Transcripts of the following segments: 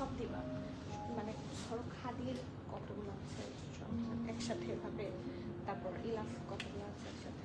সব দিবা, মানে ধরো খাদির কতগুলো আছে সব একসাথে ভাবে, তারপর ইলাফ কতগুলো আছে একসাথে।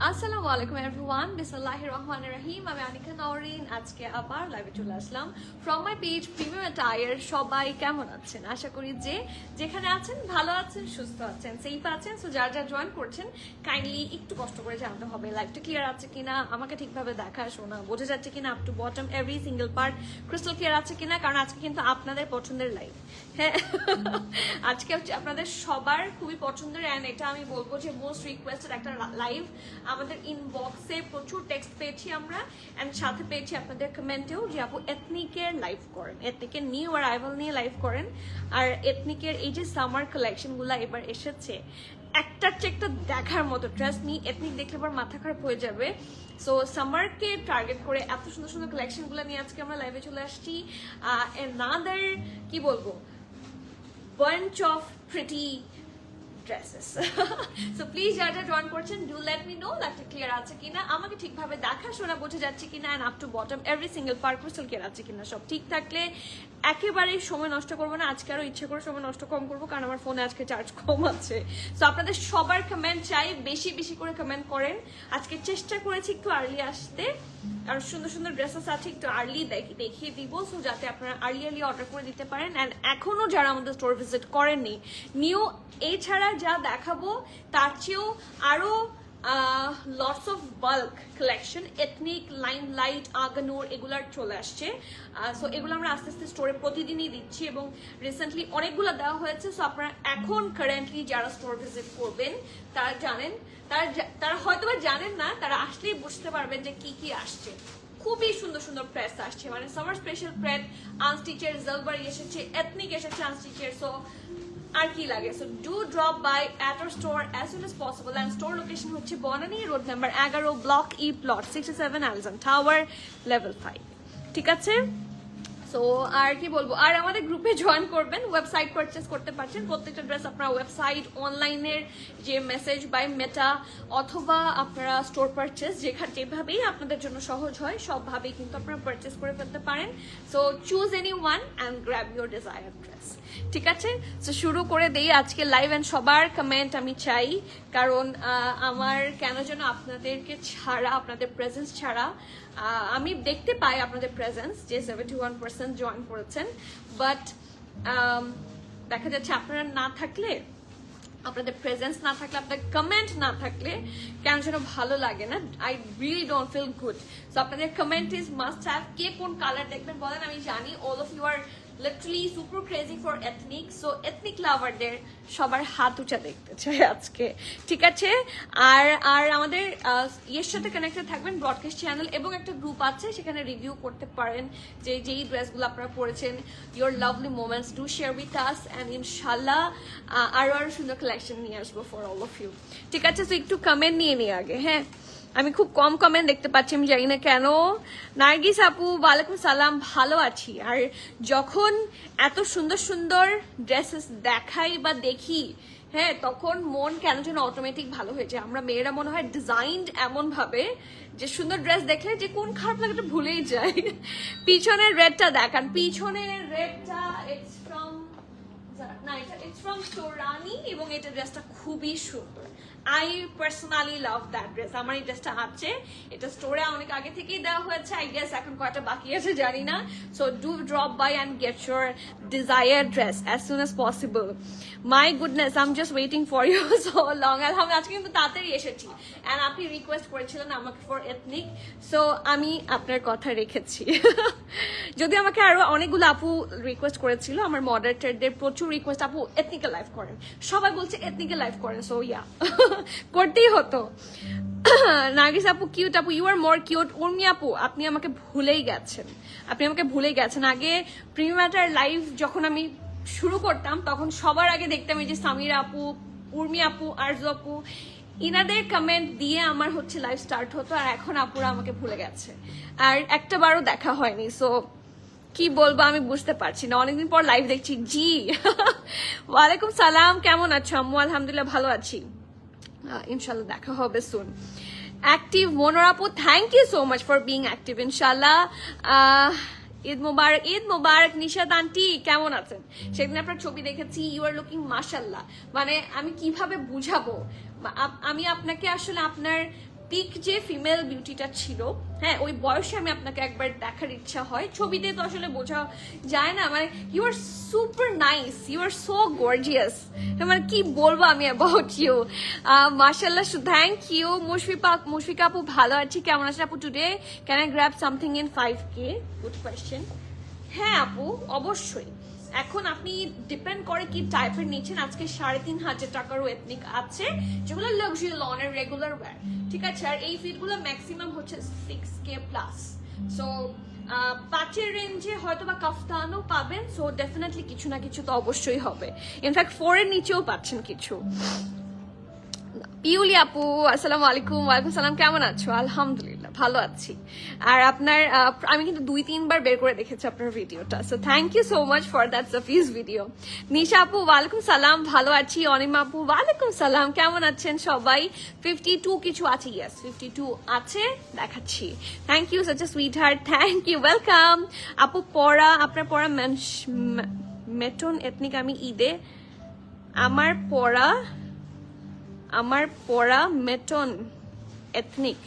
আসসালামু আলাইকুম এভরিওয়ান, বিসমিল্লাহির রহমানির রহিম। আমি আনিকা নওরিন, আজকে আবার লাইভে চলে আসলাম from my page premium attire. সবাই কেমন আছেন? আশা করি যে যেখানে আছেন ভালো আছেন, সুস্থ আছেন, সেফ আছেন। সো যার যা জয়েন করছেন কাইন্ডলি একটু কষ্ট করে জানতে হবে লাইভটা ক্লিয়ার আছে কিনা, আমাকে ঠিকভাবে দেখা শোনা বোঝা যাচ্ছে কিনা, up to bottom every single part crystal clear আছে কিনা, কারণ আজকে কিন্তু আপনাদের পছন্দের লাইভ। হ্যাঁ, আজকে আপনাদের সবার খুবই পছন্দের, অ্যান্ড এটা আমি বলবো যে মোস্ট রিকোয়েস্টেড একটা লাইভ। আমাদের ইনবক্সে প্রচুর টেক্সট পেয়েছি আমরা, এন্ড সাথে পেয়েছি আপনাদের কমেন্টেও যে আপু এথনিকের লাইভ করেন, এথনিকের নিউ অ্যারাইভাল নিয়ে লাইভ করেন। আর এথনিকের এই যে সামার কালেকশনগুলো এবার এসেছে, একটার চেয়ে একটা দেখার মতো, ট্রাস্ট মি, এথনিক দেখলে পর মাথা খারাপ হয়ে যাবে। সো সামারকে টার্গেট করে এত সুন্দর সুন্দর কালেকশনগুলো নিয়ে আজকে আমরা লাইভে চলে আসছি। নাদার কি বলবো, bunch of pretty dresses. So please যারা জয়েন করছেন, do let me know লাইভটা ক্লিয়ার আছে কিনা, আমাকে ঠিকভাবে দেখা শোনা বোঝা যাচ্ছে কিনা, end up to bottom every single part crystal clear আছে কিনা। সব ঠিক থাকলে একেবারেই সময় নষ্ট করবো না, আজকে আরো ইচ্ছে করে সময় নষ্ট কম করবো, কারণ আমার ফোনে আজকে চার্জ কম আছে। সো আপনাদের সবার কমেন্ট চাই, বেশি বেশি করে কমেন্ট করেন। আজকে চেষ্টা করেছি একটু আর্লি আসতে, আর সুন্দর সুন্দর ড্রেসেস আছে, একটু আর্লি দেখিয়ে দিব, সো যাতে আপনারা আর্লি অর্ডার করে দিতে পারেন। অ্যান্ড এখনো যারা আমাদের স্টোর ভিজিট করেননি, নিউ এছাড়া যা দেখাবো তার চেয়েও আরো lots of bulk collection, ethnic, limelight, আগানোর এগুলার চলে আসছে। সো এগুলো আমরা আস্তে আস্তে স্টোরে প্রতিদিনই দিচ্ছি, এবং রিসেন্টলি অনেকগুলো দেওয়া হয়েছে। সো আপনারা এখন কারেন্টলি যারা স্টোর ভিজিট করবেন তারা জানেন, তারা হয়তো বা জানেন না, তারা আসলেই বুঝতে পারবেন যে কি কি আসছে। খুবই সুন্দর সুন্দর প্রেস আসছে, মানে সামার স্পেশাল প্রেস, আনস্টিচের জালবারি এসেছে, এথনিক এসেছে আনস্টিচের। সো আর কি লাগে, so do drop by at our store as soon as possible. And store location হচ্ছে Banani road number 11, block E, plot 67, আলজান টাওয়ার, লেভেল 5। ঠিক আছে? সো আর কি বলবো, আর আমাদের গ্রুপে জয়েন করবেন, ওয়েবসাইট পারচেস করতে পারছেন। প্রত্যেকটা ড্রেস আপনারা ওয়েবসাইট, অনলাইনের যে মেসেজ বাই মেটা, অথবা আপনারা স্টোর পারচেস, যেভাবেই আপনাদের জন্য সহজ হয় সবভাবেই কিন্তু আপনারা পারচেস করে ফেলতে পারেন। So choose any one and grab your desire dress. ঠিক আছে? সো শুরু করে দেই আজকে লাইভ, অ্যান্ড সবার কমেন্ট আমি চাই, কারণ আমার কেন যেন আপনাদেরকে ছাড়া, আপনাদের প্রেজেন্স ছাড়া, আমি দেখতে পাই আপনাদের প্রেজেন্স যে 71% জয়েন করেছেন, বাট দেখা যাচ্ছে আপনারা না থাকলে, আপনাদের প্রেজেন্স না থাকলে, আপনাদের কমেন্ট না থাকলে কেন যেন ভালো লাগে না। I really don't feel good. So আপনাদের কমেন্ট ইজ মাস্ট হ্যাভ। কে কোন কালার দেখবেন বলেন, আমি জানি all of you are literally super crazy for ethnic. So ethnic লাভারদের সবার হাত উঁচা দেখতে চাই আজকে। ঠিক আছে? আর আমাদের ইয়ের সাথে কানেক্টেড থাকবেন, ব্রডকাস্ট চ্যানেল এবং একটা গ্রুপ আছে, সেখানে রিভিউ করতে পারেন যে যেই ড্রেসগুলো আপনারা পরেছেন, your lovely moments, do share with us, and ইনশাল্লাহ আরো সুন্দর কালেকশন নিয়ে আসবো ফর অল অফ ইউ। ঠিক আছে? সো একটু কমেন্ট নিয়ে নিই আগে। হ্যাঁ, আমি খুব কম কমেন্ট দেখতে পাচ্ছি, আমি জানি না কেন। নার্গিস আপু ওয়ালাইকুম সালাম, ভালো আছি। আর যখন এত সুন্দর সুন্দর ড্রেসেস দেখাই বা দেখি, হ্যাঁ, তখন মন কেন যেন অটোমেটিক ভালো হয়ে যায়। আমরা মেয়েরা মনে হয় ডিজাইনড এমন ভাবে যে সুন্দর ড্রেস দেখলে যে কোন খারাপ লাগাটা ভুলেই যায়। পিছনের রেডটা দেখান, পিছনের রেডটা ইটস ফ্রম সোরানি এবং এটা ড্রেসটা খুবই সুন্দর। I personally love that dress. আমার এই ড্রেসটা আছে, এটা স্টোরে অনেক আগে থেকেই দেওয়া হয়েছে, আই গেস এখন কয়টা বাকি আছে জানি না। So do drop by and get your desire dress as soon as possible. My goodness, I am just waiting for you so long. আলহামদুলিল্লাহ আজকে কিন্তু তাড়াতাড়ি এসেছি, অ্যান্ড আপনি রিকোয়েস্ট করেছিলেন আমাকে ফর এথনিক, সো আমি আপনার কথা রেখেছি। যদি আমাকে আরো অনেকগুলো আপু রিকোয়েস্ট করেছিল, আমার মডারেটরদের প্রচুর রিকোয়েস্ট, আপু এথনিক্যাল লাইফ করেন, সবাই বলছে এথনিক্যাল লাইফ করেন, সো ইয়া করতেই হতো। নার্গিস আপু কিউট আপু, you are more cute. Urmi আপু আপনি আমাকে ভুলেই গেছেন, আপনি আমাকে ভুলে গেছেন। আগে প্রিমিয়ার লাইভ যখন আমি শুরু করতাম তখন সবার আগে দেখতাম এই যে সামিরা আপু, উর্মি আপু, আরজু আপু, ইনাদের কমেন্ট দিয়ে আমার হচ্ছে লাইভ স্টার্ট হতো। আর এখন আপুরা আমাকে ভুলে গেছে, আর একটা বারও দেখা হয়নি। সো কি বলবো আমি বুঝতে পারছি না, অনেকদিন পর লাইভ দেখছি। জি ওয়ালাইকুম সালাম, কেমন আছো আম্মু? আলহামদুলিল্লাহ ভালো আছি, ইনশাল্লাহ দেখা হবে সুন। অ্যাক্টিভ মনোর আপু, thank you so much for being active. ইনশাল্লাহ ঈদ মুবারক, ঈদ মুবারক। নিশাদ আন্টি কেমন আছেন? সেদিন আপনার ছবি দেখেছি, ইউ আর লুকিং মাশাল্লাহ। মানে আমি কিভাবে বুঝাবো, আমি আপনাকে আসলে আপনার পিক যে ফিমেল বিউটিটা ছিল, হ্যাঁ, ওই বয়সে আমি আপনাকে একবার দেখার ইচ্ছা হয়, ছবিতে তো আসলে বোঝা যায় না। মানে you are super nice, you are so gorgeous, মানে কি বলবো আমি অ্যাবাউট ইউ। মাশাল্লাহ, থ্যাংক ইউ। মুশফিকা আপু ভালো আছি, কেমন আছেন আপু? Today can I grab something in 5K? Good question. হ্যাঁ আপু, অবশ্যই। এখন আপনি ডিপেন্ড করে কি টাইপের নিচ্ছেন। আজকে 3,500 টাকারও এথনিক আছে, যেগুলো লাক্সারি লনের রেগুলার ওয়্যার, ঠিক আছে। আর এই ফিটগুলো ম্যাক্সিমাম হচ্ছে 6K প্লাস। সো 5-এর রেঞ্জে হয়তো বা কাফতানও পাবেন। সো ডেফিনেটলি কিছু না কিছু তো অবশ্যই হবে। ইনফ্যাক্ট 4-এর নিচেও পাচ্ছেন কিছু। পিউলি আপু আসসালামু আলাইকুম। ওয়ালাইকুম সালাম, কেমন আছো? আলহামদুলিল্লাহ ভালো আছি। আর আপনার আমি কিন্তু 2-3 বার বের করে দেখেছি আপনার ভিডিওটা, so thank you so much for that সাফিস ভিডিও। নিশা আপু ওয়ালাইকুম সালাম, ভালো আছি। অনিমা আপু ওয়ালাইকুম সালাম, কেমন আছেন সবাই? 52 কিছু আছে, ইয়েস 52 আছে, দেখাচ্ছি। Thank you such a sweetheart, thank you, welcome. আপু পড়া, আপনার পড়া মেটন এথনিক। আমি ঈদে আমার পড়া মেটন এথনিক,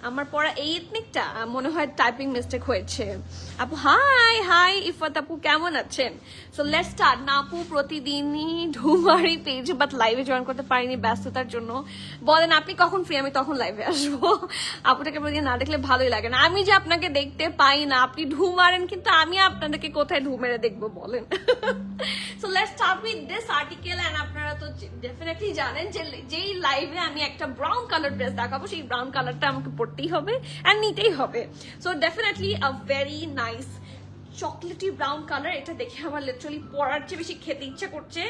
আমার পড়া এই এথনিকটা মনে হয় টাইপিং মিস্টেক হয়েছে। আপু হাই হাই, ইফাত আপু কেমন আছেন? So let's start. না আপু প্রতিদিনই ঢুমারি পেজে বাট লাইভে জয়েন করতে পারিনি ব্যস্ততার জন্য। বলেন আপনি কখন ফ্রি, আমি তখন লাইভে আসবো। আপুটাকে প্রতিদিন না দেখলে ভালোই লাগে না। আমি যে আপনাকে দেখতে পাই না, আপনি ঢুমারেন, কিন্তু আমি আপনাদেরকে কোথায় ঢুমেরে দেখবো বলেন? So let's start with this article. And আপনারা তো ডেফিনেটলি জানেন যে যেই লাইভে আমি একটা ব্রাউন কালার ড্রেস দেখাবো, সেই ব্রাউন কালারটা আমাকে পড়তেই হবে এন্ড নিতেই হবে। সো ডেফিনেটলি আ very nice chocolatey brown colour. এটা দেখে আমার লিটারালি পরার চেয়ে বেশি খেতে ইচ্ছা করছে,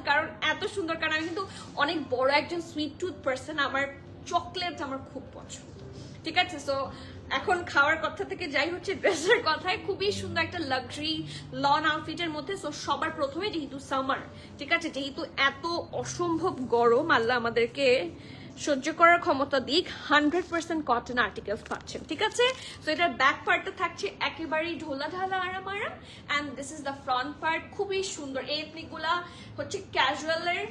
কারণ এত সুন্দর। কারণ আমি কিন্তু অনেক বড় একজন সুইট টুথ পার্সন, আমার চকলেট আমার খুব পছন্দ, ঠিক আছে। সো এখন খাওয়ার কথা থেকে যাই হচ্ছে ড্রেসের কথায়, খুবই সুন্দর একটা লাক্সারি লন আউটফিটের মধ্যে। সো সবার প্রথমে যেহেতু সামার, ঠিক আছে, যেহেতু এত অসম্ভব গরম, আল্লাহ আমাদেরকে সহ্য করার ক্ষমতা দিক, 100% কটন আর্টিকেলস পাচ্ছেন, ঠিক আছে। সো এটার ব্যাক পার্টটা থাকছে একেবারেই ঢোলা ঢালা আরাম আরাম, and this is the front part. খুবই সুন্দর। এই এথনিকগুলা হচ্ছে ক্যাজুয়ালের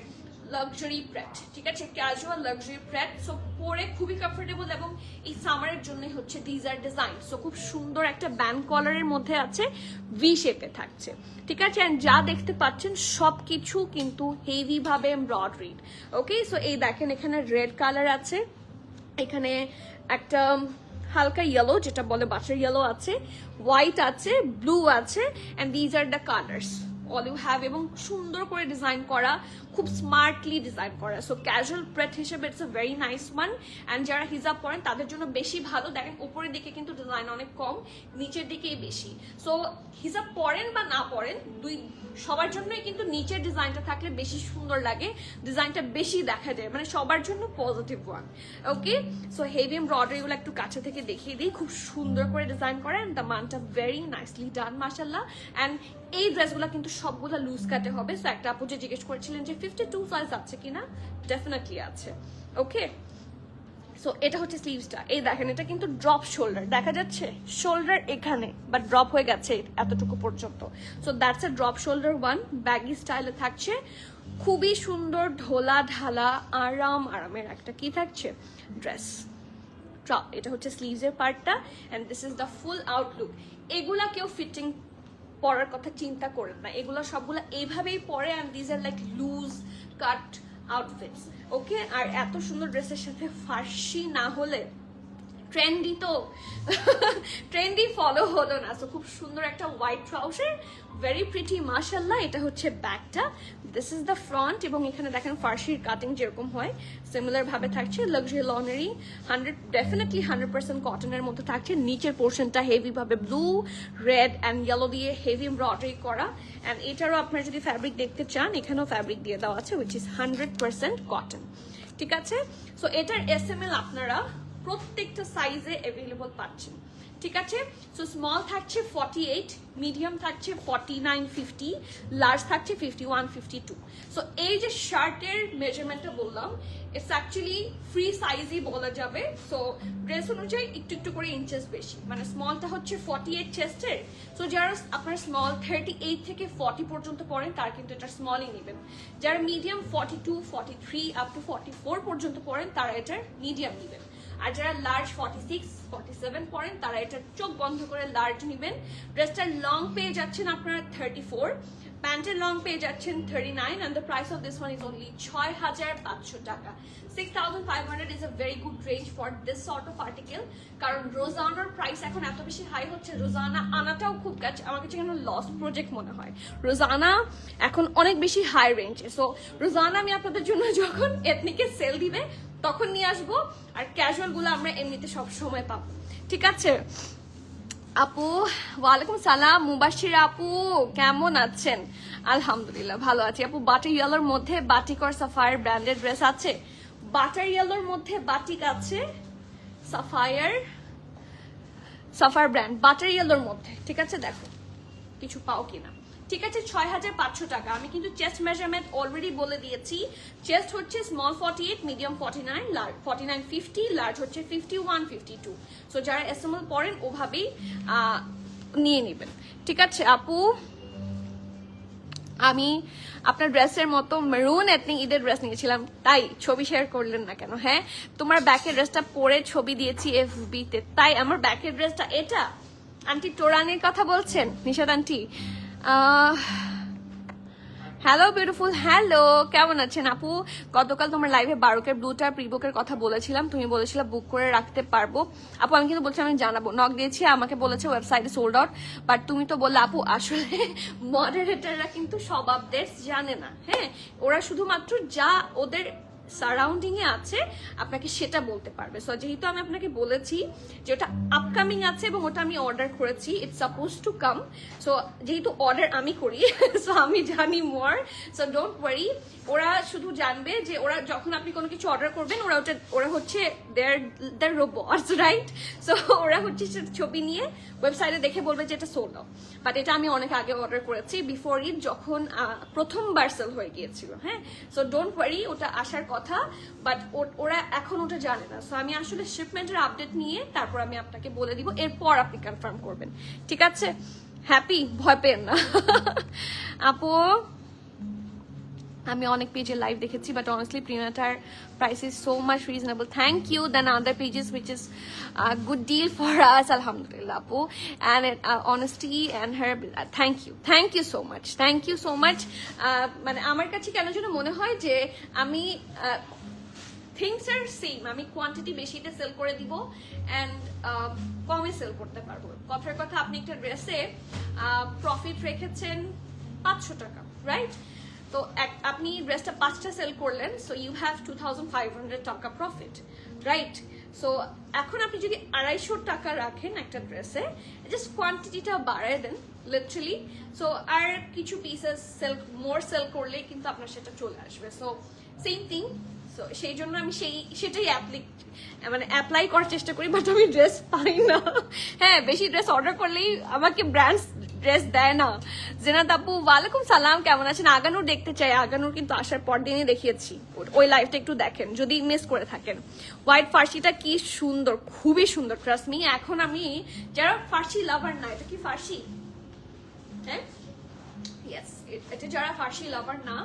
লাক্সারি প্রেট, ঠিক আছে, ক্যাজুয়াল লাক্সারি প্রেট। সো পরে খুবই কমফোর্টেবল, এবং এই সামারের জন্য হচ্ছে দিজ আর ডিজাইন। সো খুব সুন্দর একটা ব্যান্ড কলারের মধ্যে আছে, ভি শেপে থাকছে, ঠিক আছে। অ্যান্ড যা দেখতে পাচ্ছেন সবকিছু কিন্তু হেভি ভাবে এমব্রয়ডারি, ওকে। সো এই দেখেন এখানে রেড কালার আছে, এখানে একটা হালকা ইয়েলো, যেটা বলে বাটার ইয়েলো আছে, হোয়াইট আছে, ব্লু আছে, and these are the colours, all you have, এবং সুন্দর করে ডিজাইন করা, খুব স্মার্টলি ডিজাইন করা। সো ক্যাজুয়াল প্রেট হিসেবে it's a very nice one. And যারা হিজাব পরেন তাদের জন্য বেশি ভালো। দেখেন উপরের দিকে কিন্তু ডিজাইন অনেক কম, নিচের দিকেই বেশি। সো হিজাব পরেন বা না পরেন সবার জন্যই কিন্তু নিচের ডিজাইনটা থাকলে বেশি সুন্দর লাগে, ডিজাইনটা বেশি দেখা যায়, মানে সবার জন্য পজিটিভ ওয়ান। ওকে, সো হেভি এমব্রয়ডারি গুলো একটু কাছে থেকে দেখিয়ে দিই, খুব সুন্দর করে ডিজাইন করে, অ্যান্ড দ্য মানটা ভেরি নাইসলি ডান মাশাআল্লাহ। অ্যান্ড এই ড্রেসগুলো কিন্তু সবগুলো লুজ কাটে হবে। সো একটা আপু যে জিজ্ঞেস করেছিলেন যে 52 সাইজ আছে কিনা, ডেফিনেটলি আছে। ওকে, সো এটা হচ্ছে স্লিভসটা। এই দেখেন এটা কিন্তু ড্রপ শোল্ডার, দেখা যাচ্ছে শোল্ডার এখানে, বাট ড্রপ হয়ে গেছে এতটুকু পর্যন্ত। So that's a drop shoulder one, baggy স্টাইলে থাকছে, খুবই সুন্দর ঢোলা ঢালা আরামের একটা কি থাকছে ড্রেস। এটা হচ্ছে স্লিভসের পার্টটা, and this is the full Outlook. এগুলা কেউ ফিটিং পরার কথা চিন্তা করেন না, এগুলো সবগুলো এইভাবেই পরে, and this are like loose cut outfits. Okay, আর এত সুন্দর ড্রেসের সাথে ফার্সি না হলে ট্রেন্ডি তো ট্রেন্ডি ফলো হলো না। সো খুব সুন্দর একটা হোয়াইট ট্রাউজার, ভেরি প্রিটি মাশাআল্লাহ। এটা হচ্ছে ব্যাকটা, দিস ইজ দ্য ফ্রন্ট, এবং এখানে দেখেন ফার্সির কাটিং যেরকম হয় সিমিলার ভাবে থাকছে। লাক্সারি লনারি, 100% কটনের মধ্যে থাকছে। নিচের পোর্শনটা হেভি ভাবে ব্লু, রেড অ্যান্ড ইয়েলো দিয়ে হেভি এমব্রয়ডারি করা। অ্যান্ড এটারও আপনারা যদি ফ্যাব্রিক দেখতে চান, এখানেও ফ্যাব্রিক দিয়ে দেওয়া আছে, উইচ ইজ 100% কটন। ঠিক আছে, সো এটার SML আপনারা প্রত্যেকটা সাইজে অ্যাভেলেবল পাচ্ছেন। ঠিক আছে, সো স্মল থাকছে 48, মিডিয়াম থাকছে 49, 50, লার্জ থাকছে 51, 52। সো এই যে শার্টের মেজারমেন্টটা বললাম, ইটস অ্যাকচুয়ালি ফ্রি সাইজই বলা যাবে। সো ড্রেস অনুযায়ী একটু একটু করে ইঞ্চেস বেশি, মানে স্মলটা হচ্ছে 48 চেস্টের। সো যারা আপনার স্মল 38 থেকে 40 পর্যন্ত পড়েন তারা কিন্তু এটা স্মলই নেবেন। যারা মিডিয়াম 42, 43 আপ টু 44 পর্যন্ত পড়েন তারা এটার মিডিয়াম নেবেন। আর যারা লার্জ 46, 47 পড়েন তারা এটা চোখ বন্ধ করে লার্জ নেবেন। ড্রেসটার লং পেয়ে যাচ্ছেন আপনারা 34, প্যান্টের লং পেয়ে যাচ্ছেন 39, and the price of this one is only 6,500 টাকা। 6,500 is a very good range for this sort of article, কারণ রোজানার প্রাইস এখন এত বেশি হাই হচ্ছে, রোজানা আনাটাও খুব কাছে আমার কাছে কেন লস্ট প্রজেক্ট মনে হয়। রোজানা এখন অনেক বেশি হাই রেঞ্জে। সো রোজানা আমি আপনাদের জন্য যখন এথনিকে সেল দিবে তখন নিয়ে আসবো, আর ক্যাজুয়াল গুলো আমরা এমনিতে সব সময় পাবো। ঠিক আছে আপু, ওয়ালাইকুম সালাম। মুবাশির আপু কেমন আছেন? আলহামদুলিল্লাহ ভালো আছি আপু। বাটার ইয়েলোর মধ্যে বাটিক আর সাফায়ার ব্র্যান্ডেড ড্রেস আছে? বাটার ইয়েলোর মধ্যে বাটিক আছে, সাফায়ার ব্র্যান্ড বাটার ইয়েলোর মধ্যে। ঠিক আছে, দেখো কিছু পাও কিনা। ঠিক আছে, 6,500 টাকা। আমি কিন্তু চেস্ট মেজারমেন্ট অলরেডি বলে দিয়েছি। চেস্ট হচ্ছে স্মল 48, মিডিয়াম 49, লার্জ 49, 50, লার্জ হচ্ছে 51, 52। সো যারা SML পড়েন ওভাবেই নিয়ে নেবেন। ঠিক আছে আপু, আমি আপনার ড্রেসের মতো মেরুন এথনিক ঈদের ড্রেস নিয়েছিলাম, তাই ছবি শেয়ার করলেন না কেন? হ্যাঁ, তোমার ব্যাকের ড্রেসটা পরে ছবি দিয়েছি FB তে, তাই আমার ব্যাকের ড্রেসটা এটা। আন্টি টোরানির কথা বলছেন Nishad aunty? Hello beautiful, hello, কেমন আছেন আপু? গতকাল তোমার লাইভে 12 ব্লুটা প্রিবুকের কথা বলেছিলাম, তুমি বলেছিলে বুক করে রাখতে পারবো। আপু আমি কিন্তু বলছি আমি জানাবো, নক দিয়েছি, আমাকে বলেছে ওয়েবসাইটে সোল্ড আউট, বাট তুমি তো বললে আপু আসলে মডারেটররা কিন্তু সব আপডেটস জানে না। হ্যাঁ, ওরা শুধুমাত্র যা ওদের সারাউন্ডিং এ আছে আপনাকে সেটা বলতে পারবে। সো যেহেতু আমি আপনাকে বলেছি যে ওটা আপকামিং আছে এবং ওটা আমি অর্ডার করেছি, it's suppose to come. So যেহেতু অর্ডার আমি করি, সো আমি জানি মোর। সো ডোন্ট ওয়ারি, ওরা শুধু জানবে যে ওরা যখন আপনি কোনো কিছু অর্ডার করবেন, ওরা হচ্ছে দেয়ার রোবটস, রাইট? সো ওরা হচ্ছে ছবি নিয়ে ওয়েবসাইটে দেখে বলবে যে এটা সোল্ড আউট। বাট এটা আমি অনেক আগে অর্ডার করেছি, বিফোর ইট, যখন প্রথমবার সেল হয়ে গিয়েছিল। হ্যাঁ, সো ডোন্ট ওয়ারি, ওটা আসার কথা, বাট ওরা এখন ওটা জানে না। সো আমি আসলে শিপমেন্টের আপডেট নিয়ে তারপর আমি আপনাকে বলে দিব, এরপর আপনি কনফার্ম করবেন। ঠিক আছে, হ্যাপি, ভয় পেন না আপু। আমি অনেক পেজে লাইভ দেখেছি, বাট অনেস্টলি প্রিমিয়াটার price is so much reasonable. Thank you. Then other pages which is good deal for us, আলহামদুলিল্লাহ আপু। And honesty and her, thank you so much, thank you so much. মানে আমার কাছে কেন যেন মনে হয় যে আমি থিংস আর সেম, আমি কোয়ান্টিটি বেশিতে সেল করে দিব অ্যান্ড কমে সেল করতে পারবো। কথার কথা, আপনি একটা ড্রেসে প্রফিট রেখেছেন 500 টাকা, রাইট? তো আপনি ড্রেসটা 5টা সেল করলেন, সো ইউ হ্যাভ 2500 টাকা প্রফিট, রাইট? সো এখন আপনি যদি 250 টাকা রাখেন একটা ড্রেসে, জাস্ট কোয়ান্টিটিটা বাড়ায় দেন লিটারালি, সো আর কিছু পিসেস সেল করলেই কিন্তু আপনার সেটা চলে আসবে। সো সেম থিং, সো সেই জন্য আমি সেটাই অ্যাপ্লাই করার চেষ্টা করি, বাট আমি ড্রেস পাই না। হ্যাঁ, বেশি ড্রেস অর্ডার করলেই আমাকে ব্র্যান্ডস ড্রেস দেয় না। জেনাত আপু ওয়ালাইকুম সালাম, কেমন আছেন? আগানুর দেখতে চাই, আগানুর কিন্তু আসার পর দিনই দেখিয়েছি, ওই লাইভটা একটু দেখেন যদি মিস করে থাকেন। হোয়াইট ফার্সিটা কি সুন্দর, খুবই সুন্দর, ট্রাস্ট মি। এখন আমি যারা ফার্সি লাভার না, এটা কি ফার্সি? হ্যাঁ, ইয়েস, এটা যারা ফার্সি লাভার না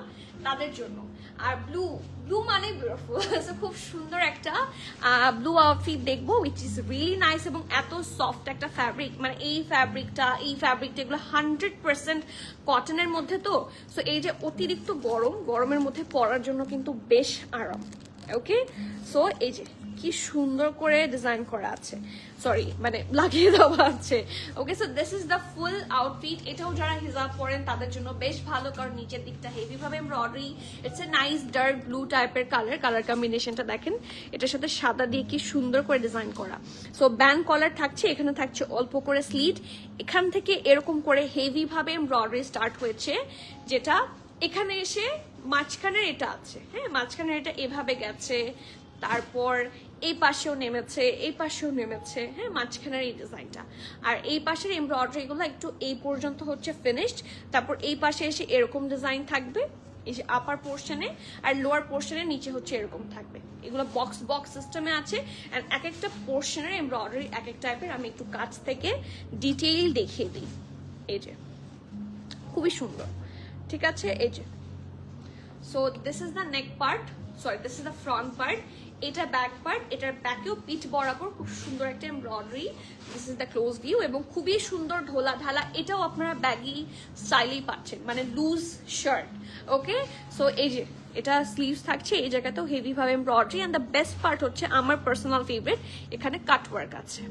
তাদের জন্য। আর ব্লু মানে বিউটিফুল, খুব সুন্দর একটা ব্লু আউটফিট দেখবো, উইচ ইজ রিয়েলি নাইস, এবং এত সফট একটা ফ্যাব্রিক, মানে এই ফ্যাব্রিকটা এগুলো 100% কটনের মধ্যে। তো সো এই যে অতিরিক্ত গরমের মধ্যে পরার জন্য কিন্তু বেশ আরাম। ওকে, সো এই যে কি সুন্দর করে ডিজাইন করা আছে, সরি মানে লাগিয়ে দেওয়া আছে। Okay, so this is the full outfit. এটাও যারা হিজাব পরেন তাদের জন্য বেশ ভালো, কারণ নিচের দিকটা হেভি ভাবে embroidery, it's a nice dark blue টাইপের কালার কম্বিনেশনটা দেখেন, এটার সাথে সাদা দিয়ে কি সুন্দর করে ডিজাইন করা। সো ব্যান্ড কলার থাকছে, এখানে থাকছে অল্প করে স্লিট, এখান থেকে এরকম করে হেভি ভাবে এমব্রয়ডারি স্টার্ট হয়েছে, যেটা এখানে এসে মাঝখানের এটা আছে, হ্যাঁ মাঝখানের এটা এভাবে গেছে, তারপর এই পাশেও নেমেছে, এই পাশেও নেমেছে, হ্যাঁ মাঝখানের এই ডিজাইনটা। আর এই পাশের এমব্রয়ডারি গুলো একটু এই পর্যন্ত হচ্ছে ফিনিশড, তারপর এই পাশে এসে এরকম ডিজাইন থাকবে এই যে আপার পোর্শনে, আর লোয়ার পোর্শনের নিচে হচ্ছে এরকম থাকবে। এগুলো বক্স সিস্টেমে আছে, এন্ড এক একটা পোর্শনের এমব্রয়ডারি এক এক টাইপের। আমি একটু কাছ থেকে ডিটেইল দেখিয়ে দিই, এই যে খুবই সুন্দর, ঠিক আছে? এই যে, so this is the neck part, sorry this is the front part, এটা ব্যাক পার্ট, এটার ব্যাকেও পিঠ বরাবর খুব সুন্দর একটা embroidery. This is the close view, এবং খুবই সুন্দর ঢোলা ঢালা। এটাও আপনারা ব্যাগি স্টাইলেই পাচ্ছেন, মানে লুজ শার্ট। ওকে, সো এই যে এটা স্লিভস থাকছে, এই জায়গাতেও হেভি ভাবে embroidery, and the best part হচ্ছে আমার পার্সোনাল ফেভারিট, এখানে কাট ওয়ার্ক আছে,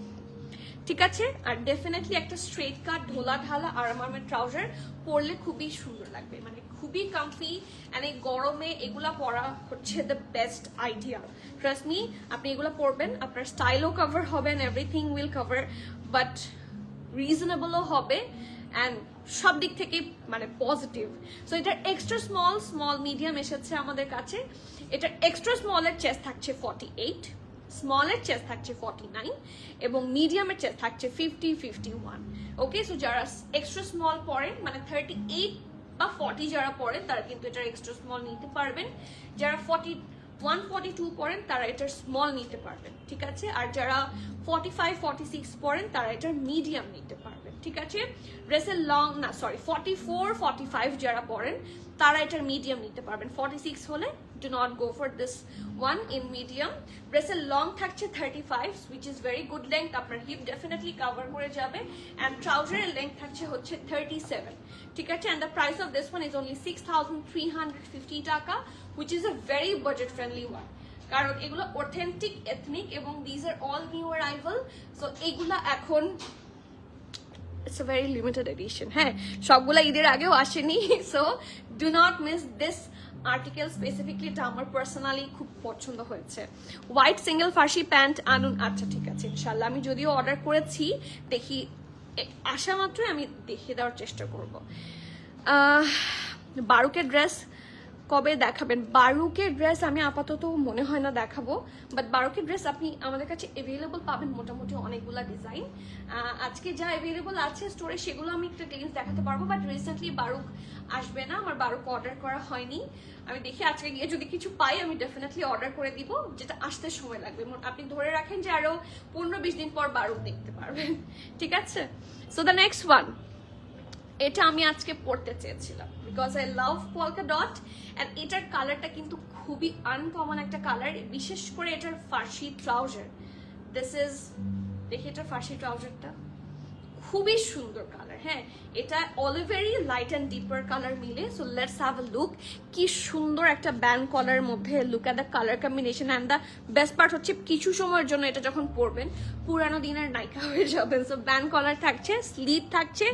ঠিক আছে? আর ডেফিনেটলি একটা স্ট্রেট কাট ঢোলা ঢালা আরামের ট্রাউজার পরলে খুবই সুন্দর লাগবে, মানে খুবই কমফি। এন্ড এই গরমে এগুলা পরা হচ্ছে the best idea, trust me. আপনি এগুলো পরবেন, আপনার স্টাইলও কভার হবে, and everything will cover, but রিজনেবলও হবে, অ্যান্ড সব দিক থেকে মানে পজিটিভ। সো এটার এক্সট্রা স্মল মিডিয়াম এসেছে আমাদের কাছে। এটার এক্সট্রা স্মলের চেস্ট থাকছে 48, স্মলের চেস্ট থাকছে 49, এবং মিডিয়ামের চেস্ট থাকছে 50-51। ওকে, সো যারা এক্সট্রা স্মল পরেন, মানে 38 বা 40 যারা পরেন, তারা কিন্তু এটার এক্সট্রা স্মল নিতে পারবেন। যারা 41-42 পরেন তারা এটার স্মল নিতে পারবেন, ঠিক আছে? আর যারা 45-46 পরেন তারা এটার মিডিয়াম নিতে পারবেন, ঠিক আছে? ড্রেসের লং না, সরি 44-45 যারা পরেন তারা এটার মিডিয়াম নিতে পারবেন। 46 হলে do not go for this one in medium. ড্রেসের লং থাকছে 35, which is very good length, আপনার হিপ ডেফিনেটলি কভার করে যাবে, and ট্রাউজারের লেন্থ থাকছে হচ্ছে 37, ঠিক আছে? and the price of this one is only 6,350 টাকা, which is a very budget friendly one, কারণ এগুলো অথেন্টিক এথনিক, এবং these are all new arrival, so এগুলা এখন it's a very limited edition, হ্যাঁ সবগুলা ঈদের আগেও আসেনি। So do not miss this article, specifically এটা আমার পার্সোনালি খুব পছন্দ হয়েছে। হোয়াইট সিঙ্গেল ফার্সি প্যান্ট আনুন, আচ্ছা ঠিক আছে ইনশাল্লাহ। আমি যদিও অর্ডার করেছি, দেখি আসা মাত্রই আমি দেখিয়ে দেওয়ার চেষ্টা করব। বারুকের ড্রেস কবে দেখাবেন? বারুকের ড্রেস আমি আপাতত মনে হয় না দেখাবো, বাট বারুকের ড্রেস আপনি আমাদের কাছে অ্যাভেলেবল পাবেন মোটামুটি অনেকগুলা ডিজাইন। আজকে যা অ্যাভেলেবল আছে স্টোরে সেগুলো আমি একটা ডিটেইলস দেখাতে পারবো, বাট রিসেন্টলি বারুক আসবে না, আমার বারুক অর্ডার করা হয়নি। আমি দেখি আজকে গিয়ে যদি কিছু পাই আমি ডেফিনেটলি অর্ডার করে দিব, যেটা আসতে সময় লাগবে। আপনি ধরে রাখেন যে আরো 15-20 দিন পর বারুক দেখতে পারবেন, ঠিক আছে? সো দ্য নেক্সট ওয়ান, এটা আমি আজকে পড়তে চেয়েছিলাম because I love polka dot, and এটার কালারটা কিন্তু খুবই আনকমন একটা কালার, বিশেষ করে এটার ফার্সি ট্রাউজার। দিস ইজ, দেখি এটার ফার্সি ট্রাউজারটা খুবই সুন্দর কালার, হ্যাঁ এটা অলিভেরি লাইট অ্যান্ড ডিপার কালার মিলে। So let's have a look, কি সুন্দর একটা ব্যান্ড কলারের মধ্যে, look at the colour combination, and the best part হচ্ছে কিছু সময়ের জন্য এটা যখন পরবেন পুরানো দিনের নায়িকা হয়ে যাবেন। সো ব্যান্ড কলার থাকছে, স্লিভ থাকছে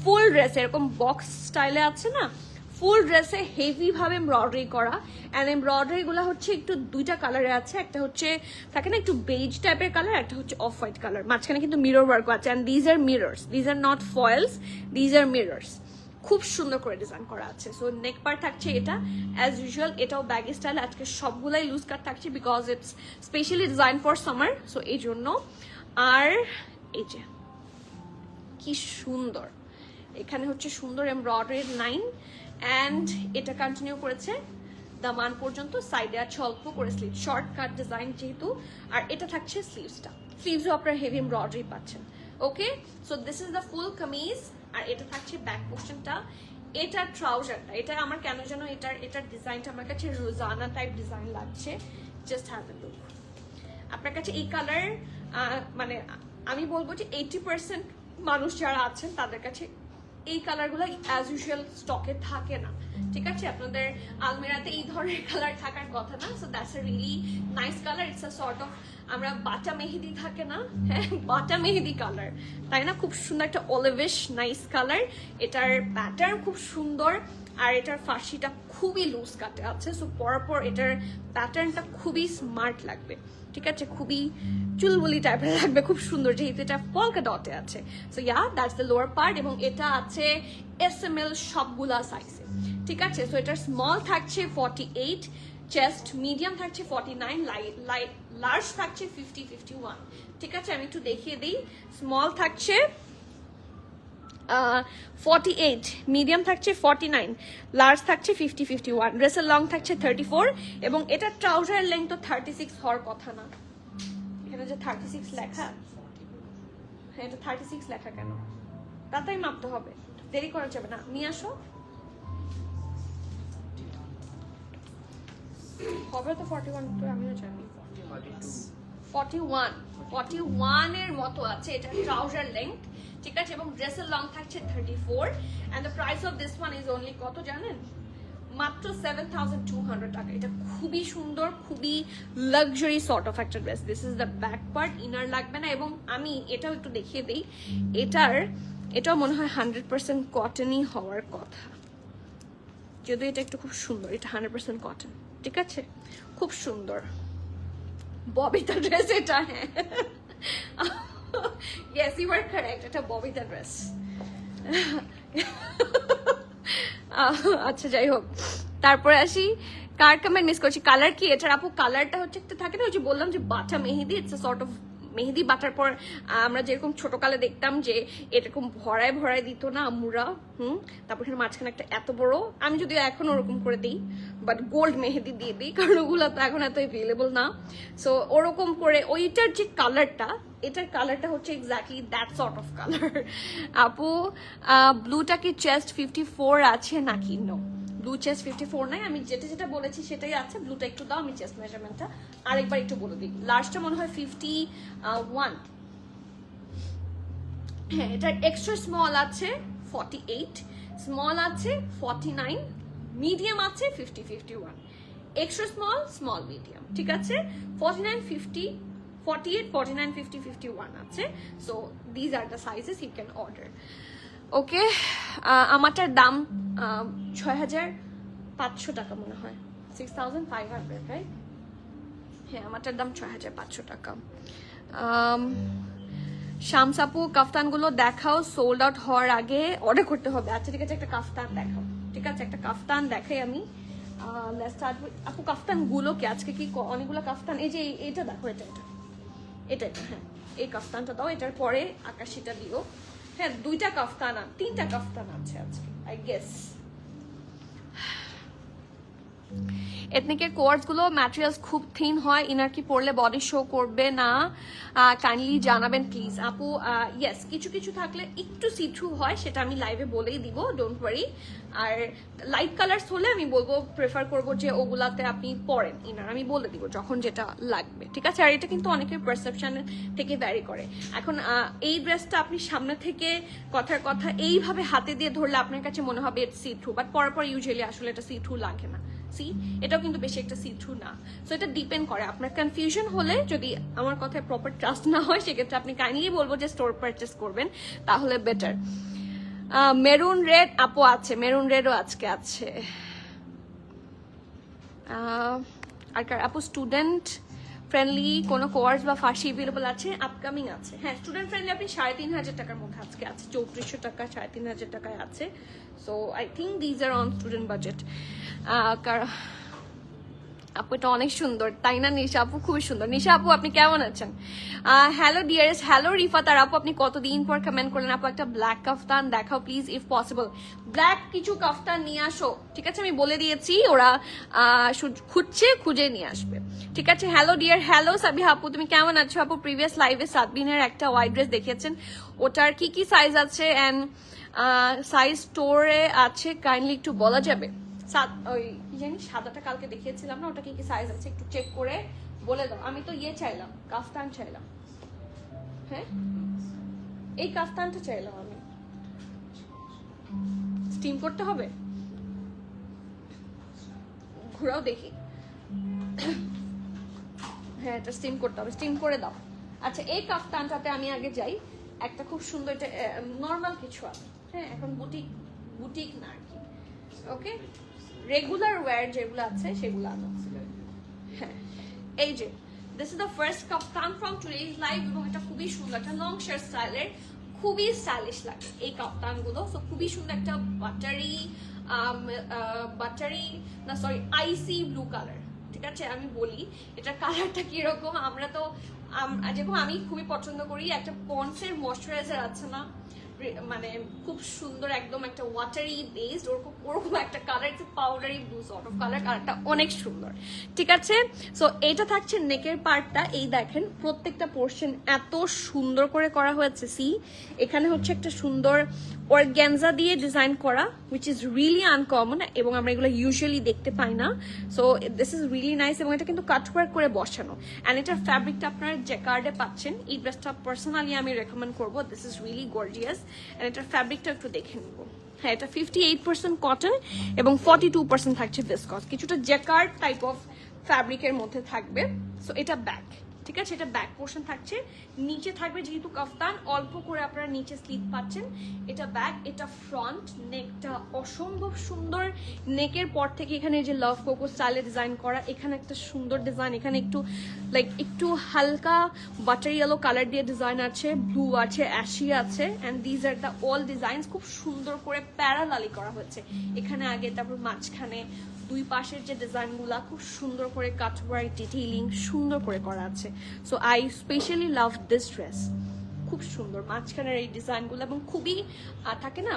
ফুল ড্রেস এরকম বক্স স্টাইলে আছে না, ফুল ড্রেসে হেভি ভাবে এমব্রয়ডারি করা। অ্যান্ড এমব্রয়ডারি গুলো হচ্ছে একটু দুইটা কালারে আছে, একটা হচ্ছে থাকে না একটু বেজ টাইপের কালার, একটা হচ্ছে অফ হোয়াইট কালার, মাঝখানে কিন্তু মিরর ওয়ার্ক আছে। And these R mirrors, these are not foils, these are mirrors. খুব সুন্দর করে ডিজাইন করা আছে। সো নেক পার্ট থাকছে এটা অ্যাজ ইউজুয়াল, এটাও ব্যাগি স্টাইল। আজকে সবগুলাই লুজ কাট থাকছে because it's specially design for summer, so এই জন্য। আর এই যে কি সুন্দর, এখানে হচ্ছে সুন্দর এমব্রয়ডারির লাইন অ্যান্ড এটা কন্টিনিউ করেছে দামান পর্যন্ত। সাইডে আছে অল্প করে স্লিভ, শর্ট কাট ডিজাইন যেহেতু। আর এটা থাকছে স্লিভসটা, স্লিভসও আপনার হেভি এমব্রয়ডারি পাচ্ছেন। ওকে, সো দিস ইজ দ্য ফুল কামিজ। আর এটা থাকছে ব্যাক পোর্শনটা, এটার ট্রাউজারটা, এটা আমার কেন যেন এটার ডিজাইনটা আমার কাছে রোজানা টাইপ ডিজাইন লাগছে। Just have a look. আপনার কাছে এই কালার মানে আমি বলবো যে 80% মানুষ যারা আছেন তাদের কাছে এই কালারগুলো অ্যাজ ইউজুয়াল স্টকে থাকে না, ঠিক আছে? আপনাদের আলমিরাতে এই ধরনের কালার থাকার কথা না। So that's a really nice colour. It's a sort of আমরা বাটা মেহেদি থাকে না, হ্যাঁ বাটা মেহেদি কালার, তাই না? খুব সুন্দর একটা অলিভিশ নাইস কালার। এটার প্যাটার্ন খুব সুন্দর আর এটার ফাঁসিটা খুবই লুজ কাটে আছে। সো পরার পর এটার প্যাটার্নটা খুবই স্মার্ট লাগবে, ঠিক আছে? খুবই চুলবুলি টাইপের লাগবে, খুব সুন্দর, যেহেতু এটা পলকা ডটে আছে। So yeah that's the lower part. এবং এটা আছে SML সবগুলা সাইজে, ঠিক আছে? সো এটার স্মল থাকছে 48, চেস্ট মিডিয়াম থাকছে 49, লার্জ থাকছে 50, 51, ঠিক আছে? আমি একটু দেখিয়ে দিই। স্মল থাকছে 48, মিডিয়াম থাকছে 49, লার্জ থাকছে 50, 51, ড্রেসের লং থাকছে 34 এবং এটা ট্রাউজার লেন্থ তো 36 হওয়ার কথা না। এখানে যে 36 লেখা, হ্যাঁ এটা 36 লেখা কেন? তাতেই মাপতে হবে, দেরি করা যাবে না। নিয়ে আসো, হবে তো 41, তো আমিও জানি 41 এর মতো আছে এটা ট্রাউজার লেন্থ, ঠিক আছে? এবং ড্রেসের লং থাকছে 34 and the price of this one is only কত জানেন? মাত্র 7,200 টাকা। এটা খুবই সুন্দর, খুবই লাক্সারি সর্ট অফ একটা dress. This is the back part, inner লাগবে না। এবং আমি এটাও একটু দেখিয়ে দিই, এটাও মনে হয় 100% কটনই হওয়ার কথা, যদিও এটা একটু খুব সুন্দর। এটা 100% কটন, ঠিক আছে? খুব সুন্দর ববিতা ড্রেস এটা, হ্যাঁ ইয়েস ইউ আর কারেক্ট, এটা ববিতা ড্রেস। আচ্ছা যাই হোক, তারপরে আসি কার কমেন্ট মিস করছি। কালার কি এটার আপু? কালারটা হচ্ছে একটা থাকে না, ওই যে বললাম যে বাটা মেহেদি, ইটস আ সর্ট অফ মেহেদি বাটার পর আমরা যেরকম ছোটকালে দেখতাম যে এরকম ভরায় ভরায় দিত না আম্মুরা, তারপর মাঝখানে একটা এত বড়, আমি যদিও এখন ওরকম করে দিই, বাট গোল্ড মেহেদি দিয়ে দিই, কারণ ওগুলো তো এখন এত অ্যাভেলেবল না। সো ওরকম করে ওইটার যে কালারটা, এটার কালারটা হচ্ছে exactly that sort of colour. আপু ব্লুটা কি চেস্ট 54 আছে নাকি? নো, ব্লু চেস্ট 54 নাই। আমি যেটা বলেছি সেটাই আছে। ব্লুটা একটু দাও, আমি চেস্ট মেজারমেন্টটা আরেকবার একটু বলে দিই। লার্জটা মনে হয় 51, হ্যাঁ। এটার এক্সট্রা স্মল আছে 48, স্মল আছে 49, মিডিয়াম আছে 50, 51, এক্সট্রা স্মল মিডিয়াম, ঠিক আছে? 49, 50, 48, 49, 50, 51 আছে। So these are the sizes you can order. Okay, আমারটার দাম 6,500 টাকা মনে হয়, 6,500, রাইট? হ্যাঁ, আমারটার দাম 6,500 টাকা। শামস আপু কাফতানগুলো দেখাও, সোল্ড আউট হওয়ার আগে অর্ডার করতে হবে। আচ্ছা ঠিক আছে, একটা কাফতান দেখাও, ঠিক আছে? একটা কাফতান দেখাই আমি। আপু কাফতান গুলো কি আজকে কি অনেকগুলো কাফতান? এই যে এটা দেখো, এটা হ্যাঁ, এই কাফতানটা দাও। এটার পরে আকাশিটা দিও। হ্যাঁ, 2টা কাফতান, 3টা কাফতান আছে আজকে আই গেস। এথনিকের কোয়ার্স গুলো ম্যাটেরিয়ালস খুব থিন হয়, ইনার কি পরলে বডি শো করবে না? কাইন্ডলি জানাবেন প্লিজ আপু। ইয়েস, কিছু থাকলে একটু সি থ্রু হয়, সেটা আমি লাইভে বলেই দিব, ডোন্ট ওয়ারি। আর লাইট কালার্স হলে আমি বলবো, প্রেফার করবো যে ওগুলাতে আপনি পরেন ইনার, আমি বলে দিব যখন যেটা লাগবে, ঠিক আছে? আর এটা কিন্তু অনেকের পারসেপশন থেকে ভ্যারি করে। এখন এই ড্রেসটা আপনি সামনে থেকে কথার কথা এইভাবে হাতে দিয়ে ধরলে আপনার কাছে মনে হবে এটা সি থ্রু, বাট পর ইউজুয়ালি আসলে এটা সি থ্রু লাগে না। এটাও কিন্তু বেশি একটা সি থ্রু না। সো এটা ডিপেন্ড করে। আপনার কনফিউশন হলে, যদি আমার কথায় প্রপার ট্রাস্ট না হয়, সেক্ষেত্রে আপনি কাইন্ডলি বলবো যে স্টোর পারচেস করবেন, তাহলে বেটার। মেরুন রেড আপু আছে, মেরুন রেডও আজকে আছে। আর কার আপু স্টুডেন্ট ফ্রেন্ডলি কোনো কোর্স বা ফার্সি অ্যাভেলেবল আছে? আপকামিং আছে, হ্যাঁ। স্টুডেন্ট ফ্রেন্ডলি আপনি 3,500 টাকার মধ্যে আজকে আছে, 3400 টাকা 3,500 টাকায় আছে। So I think these are on student budget. আপু এটা অনেক সুন্দর, তাই না নিশা আপু? খুবই সুন্দর। নিশা আপু আপনি কেমন আছেন? Hello dearest, hello Rifat. আর আপু আপনি কতদিন পর কমেন্ট করলেন। আপু একটা ব্ল্যাক কাফতান দেখাও প্লিজ ইফ পসিবল। ব্ল্যাক কিছু কাফতান নিয়ে আসো, ঠিক আছে? আমি বলে দিয়েছি, ওরা খুঁজছে, খুঁজে নিয়ে আসবে, ঠিক আছে? হ্যালো ডিয়ার, হ্যালো সাবিহা আপু, তুমি কেমন আছো আপু? প্রিভিয়াস লাইভে সাদবিনের একটা হোয়াইট ড্রেস দেখিয়েছেন, ওটার কি কি সাইজ আছে অ্যান্ড সাইজ স্টোরে আছে, কাইন্ডলি একটু বলা যাবে? ওই কি জানি সাদাটা কালকে দেখিয়েছিলাম না, ওটা কি কি সাইজ আছে একটু চেক করে বলে দাও। আমি তো ইয়ে চাইলাম, কাফতান চাইলাম, হ্যাঁ এই কাফতানটা চাইলাম আমি। স্টিম করতে হবে, ঘুরাও দেখি। হ্যাঁ এটা স্টিম করতে হবে, স্টিম করে দাও। আচ্ছা এই কাফতানটাতে আমি আগে যাই, একটা খুব সুন্দর, এটা নর্মাল কিছু আছে, হ্যাঁ এখন বুটিক না আর কি, ওকে রেগুলার ওয়্যার যেগুলো আছে সেগুলো আনো। হ্যাঁ এই যে this is the first kaftan from today's live, এবং এটা খুবই সুন্দর, একটা লং শার্ট স্টাইলের, খুবই স্টাইলিশ লাগে এই কাফতানগুলো। সো খুবই সুন্দর একটা বাটারি না সরি আইসি ব্লু কালার, ঠিক আছে? আমি বলি এটার কালারটা কিরকম, আমরা তো যেরকম আমি খুবই পছন্দ করি, একটা পন্ডসের ময়শ্চারাইজার আছে না, মানে খুব সুন্দর একদম একটা ওয়াটারি বেসড, ওরকম একটা কালার, একটা powdery blue sort of colour, কালারটা অনেক সুন্দর, ঠিক আছে? সো এটা থাকছে নেকের পার্টটা, এই দেখেন প্রত্যেকটা পোর্শন এত সুন্দর করে করা হয়েছে। সি এখানে হচ্ছে একটা সুন্দর অর্গ্যানজা দিয়ে ডিজাইন করা, উইচ ইজ রিয়েলি আনকমন, এবং আমরা এগুলো ইউজুয়ালি দেখতে পাই না। So this is really nice, এবং এটা কিন্তু কাটওয়ার্ক করে বসানো, অ্যান্ড এটার ফ্যাব্রিকটা আপনারা জ্যাকার্ডে পাচ্ছেন। এই ড্রেসটা পার্সোনালি আমি রেকমেন্ড করবো, this is really gorgeous. And এটার ফ্যাব্রিকটা একটু দেখে নিব। হ্যাঁ এটা 58% কটন এবং 42% থাকছে ভিসকস, কিছুটা জ্যাকার্ড টাইপ অফ ফ্যাব্রিকের মধ্যে থাকবে। সো এটা ব্যাক, ঠিক আছে? এটা ব্যাক পোর্শন থাকছে, নিচে থাকবে যেহেতু কাফতান অল্প করে আপনারা নিচে স্লিপ পাচ্ছেন। এটা ব্যাক, এটা ফ্রন্ট। নেকটা অসম্ভব সুন্দর, নেকের পর থেকে এখানে যে লাভ কোকো স্টাইলে ডিজাইন করা, এখানে একটা সুন্দর ডিজাইন, এখানে একটু লাইক একটু হালকা বাটার ইয়েলো কালার দিয়ে ডিজাইন আছে, ব্লু আছে, অ্যাশি আছে, and these are the all designs খুব সুন্দর করে প্যারালালি করা হয়েছে। এখানে আগে, তারপর মাঝখানে, দুই পাশের যে ডিজাইনগুলা খুব সুন্দর করে কাটওয়ার্ক ডিটেইলিং সুন্দর করে করা আছে। So I specially love this dress, খুব সুন্দর মাঝখানের এই ডিজাইনগুলো, এবং খুবই থাকে না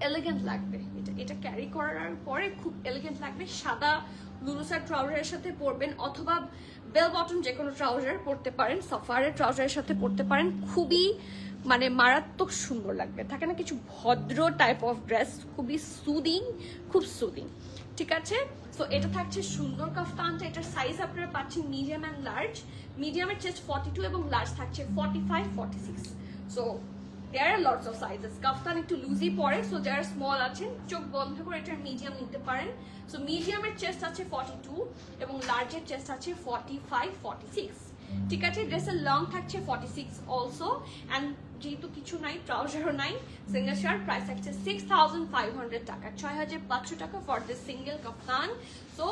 এলিগেন্ট লাগবে, এটা ক্যারি করার পরে খুব এলিগেন্ট লাগবে। সাদা লুলুসার ট্রাউজারের সাথে পরবেন, অথবা বেল বটম যে কোনো ট্রাউজার পরতে পারেন, সাফারের ট্রাউজারের সাথে পরতে পারেন, খুবই মানে মারাত্মক সুন্দর লাগবে। থাকে না কিছু ভদ্র টাইপ অফ ড্রেস, খুবই সুদিং, খুব সুদিং, ঠিক আছে? সো এটা থাকছে সুন্দর কাফতানটা, এটার সাইজ আপনারা পাচ্ছেন মিডিয়াম অ্যান্ড লার্জ। মিডিয়ামের চেস্ট 42 এবং লার্জ থাকছে 45, 46। So there are lots of sizes. কাফতান একটু লুজি পরে, সো যারা স্মল আছেন চোখ বন্ধ করে এটার মিডিয়াম নিতে পারেন। সো মিডিয়ামের চেস্ট আছে 42 এবং লার্জের চেস্ট আছে 45, 46, ঠিক আছে? ড্রেসের লং থাকছে 46 অলসো, অ্যান্ড যেহেতু কিছু নাই, ট্রাউজারও নাই, সিঙ্গেল শার্ট, প্রাইস থাকছে 6,500 টাকা, 6,500 টাকা for this single kaftan. So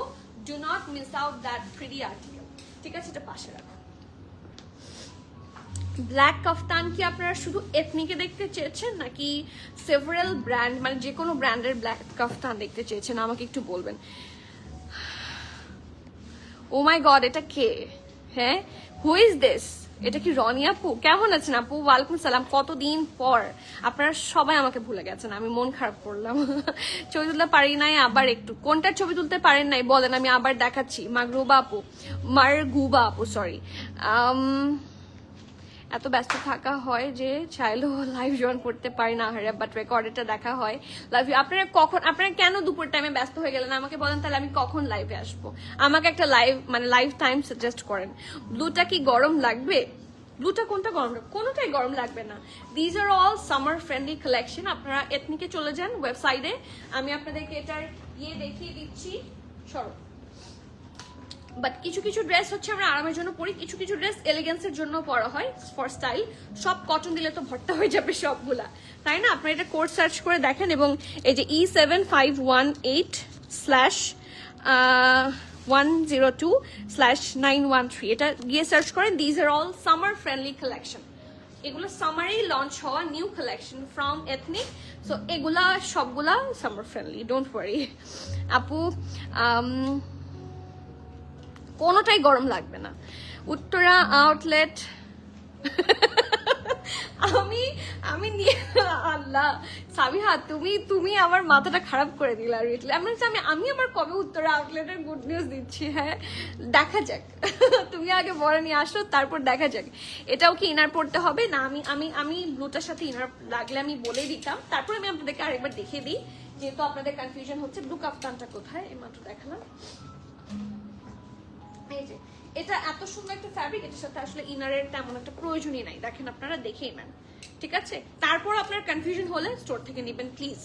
do not miss out that pretty article, ঠিক আছে? এটা পাশে রাখো। ব্ল্যাক কাফতান কি আপনারা শুধু এথনিকে দেখতে চেয়েছেন, নাকি সেভারাল ব্র্যান্ড, মানে যে কোনো ব্র্যান্ডের ব্ল্যাক কাফতান দেখতে চেয়েছেন? আমাকে একটু বলবেন। ও মাই গড, এটা কে? হ্যাঁ হু ইজ দিস? এটা কি রনি আপু? কেমন আছেন আপু? ওয়ালাইকুম সালাম, কতদিন পর। আপনারা সবাই আমাকে ভুলে গেছেন, আমি মন খারাপ করলাম। ছবি তুলতে পারি নাই, আবার একটু কোনটার ছবি তুলতে পারেন নাই বলেন, আমি আবার দেখাচ্ছি। মারগুবা আপু সরি। এত ব্যস্ত থাকা হয় যে চাইলেও লাইভ জয়েন করতে পারি না, হারে, বাট রেকর্ডেডটা দেখা হয়। লাইভ আপনারা কেন দুপুর টাইমে ব্যস্ত হয়ে গেলেন আমাকে বলেন, তাহলে আমি কখন লাইভে আসবো? আমাকে একটা লাইভ টাইম সাজেস্ট করেন। ব্লুটা কি গরম লাগবে? ব্লুটা কোনটা গরম লাগবে? কোনোটাই গরম লাগবে না। These are all summer friendly collection. আপনারা এথনিকে চলে যান ওয়েবসাইটে, আমি আপনাদেরকে এটার দেখিয়ে দিচ্ছি। সরো, বাট কিছু কিছু ড্রেস হচ্ছে আমরা আরামের জন্য পরি, কিছু কিছু ড্রেস এলিগেন্সের জন্য পরা হয় ফর স্টাইল। সব কটন দিলে তো ভর্তা হয়ে যাবে সবগুলা, তাই না? আপনারা এটা কোড সার্চ করে দেখেন, এবং এই যে E7518/102/913 এটা গিয়ে সার্চ করেন। These are all summer friendly collection, এগুলো সামারেই লঞ্চ হওয়া new collection from ethnic. So এগুলা সবগুলা সামার ফ্রেন্ডলি, ডোন্ট ওয়ারি আপু। কোনোটাই গরম লাগবে না। উত্তরা আউটলেট আমি আমি আল্লাহ সাবিহা, তুমি আমার মাথাটা খারাপ করে দিলা। আমি আমার কবে উত্তরা আউটলেটের গুড নিউজ দিচ্ছি? হ্যাঁ, দেখা যাক। তুমি আগে বড় নিয়ে আসো, তারপর দেখা যাক। এটাও কি ইনার পড়তে হবে না? আমি ব্লুটার সাথে ইনার লাগলে আমি বলে দিতাম, তারপর আমি আপনাদেরকে আরেকবার দেখিয়ে দিই, যেহেতু আপনাদের কনফিউশন হচ্ছে। ব্লু কাফতানটা কোথায়? এই মাত্র দেখালাম। এই যে এটা এত সুন্দর একটা ফ্যাব্রিক, এটার সাথে আসলে ইনারের তেমন একটা প্রয়োজনই নাই। দেখেন, আপনারা দেখেই নেন, ঠিক আছে? তারপর আপনার কনফিউশন হলে স্টোর থেকে নেবেন প্লিজ,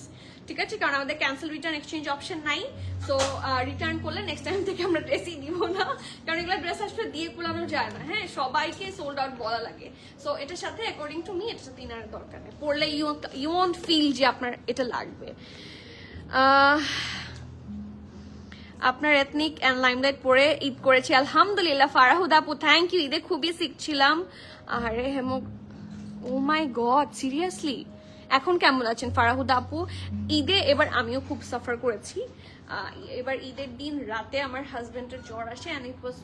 ঠিক আছে? কারণ আমাদের ক্যান্সেল, রিটার্ন, এক্সচেঞ্জ অপশন নাই। সো রিটার্ন করলে নেক্সট টাইম থেকে আমরা ড্রেসই দিব না, কারণ এগুলো ড্রেস আসলে দিয়ে কুলানো যায় না। হ্যাঁ, সবাইকে সোল্ড আউট বলা লাগে। সো এটার সাথে অ্যাকর্ডিং টু মি এটার সাথে ইনারের দরকার নেই। পরলে ইউ ওয়ন্ট ফিল যে আপনার এটা লাগবে। আপনার এথনিক অ্যান্ড লাইমলাইট পরে ঈদ করেছি আলহামদুলিল্লাহ। ফারাহুদ আপু থ্যাংক ইউ। ঈদে খুবই শিখছিলাম। আরে হেমক, ও মাই গড, সিরিয়াসলি? এখন কেমন আছেন ফারাহুদ আপু? ঈদে এবার আমিও খুব সাফার করেছি। এবার ঈদের দিন রাতে আমার হাজবেন্ডের জ্বর আসে, অ্যান্ড ইট ওয়াজ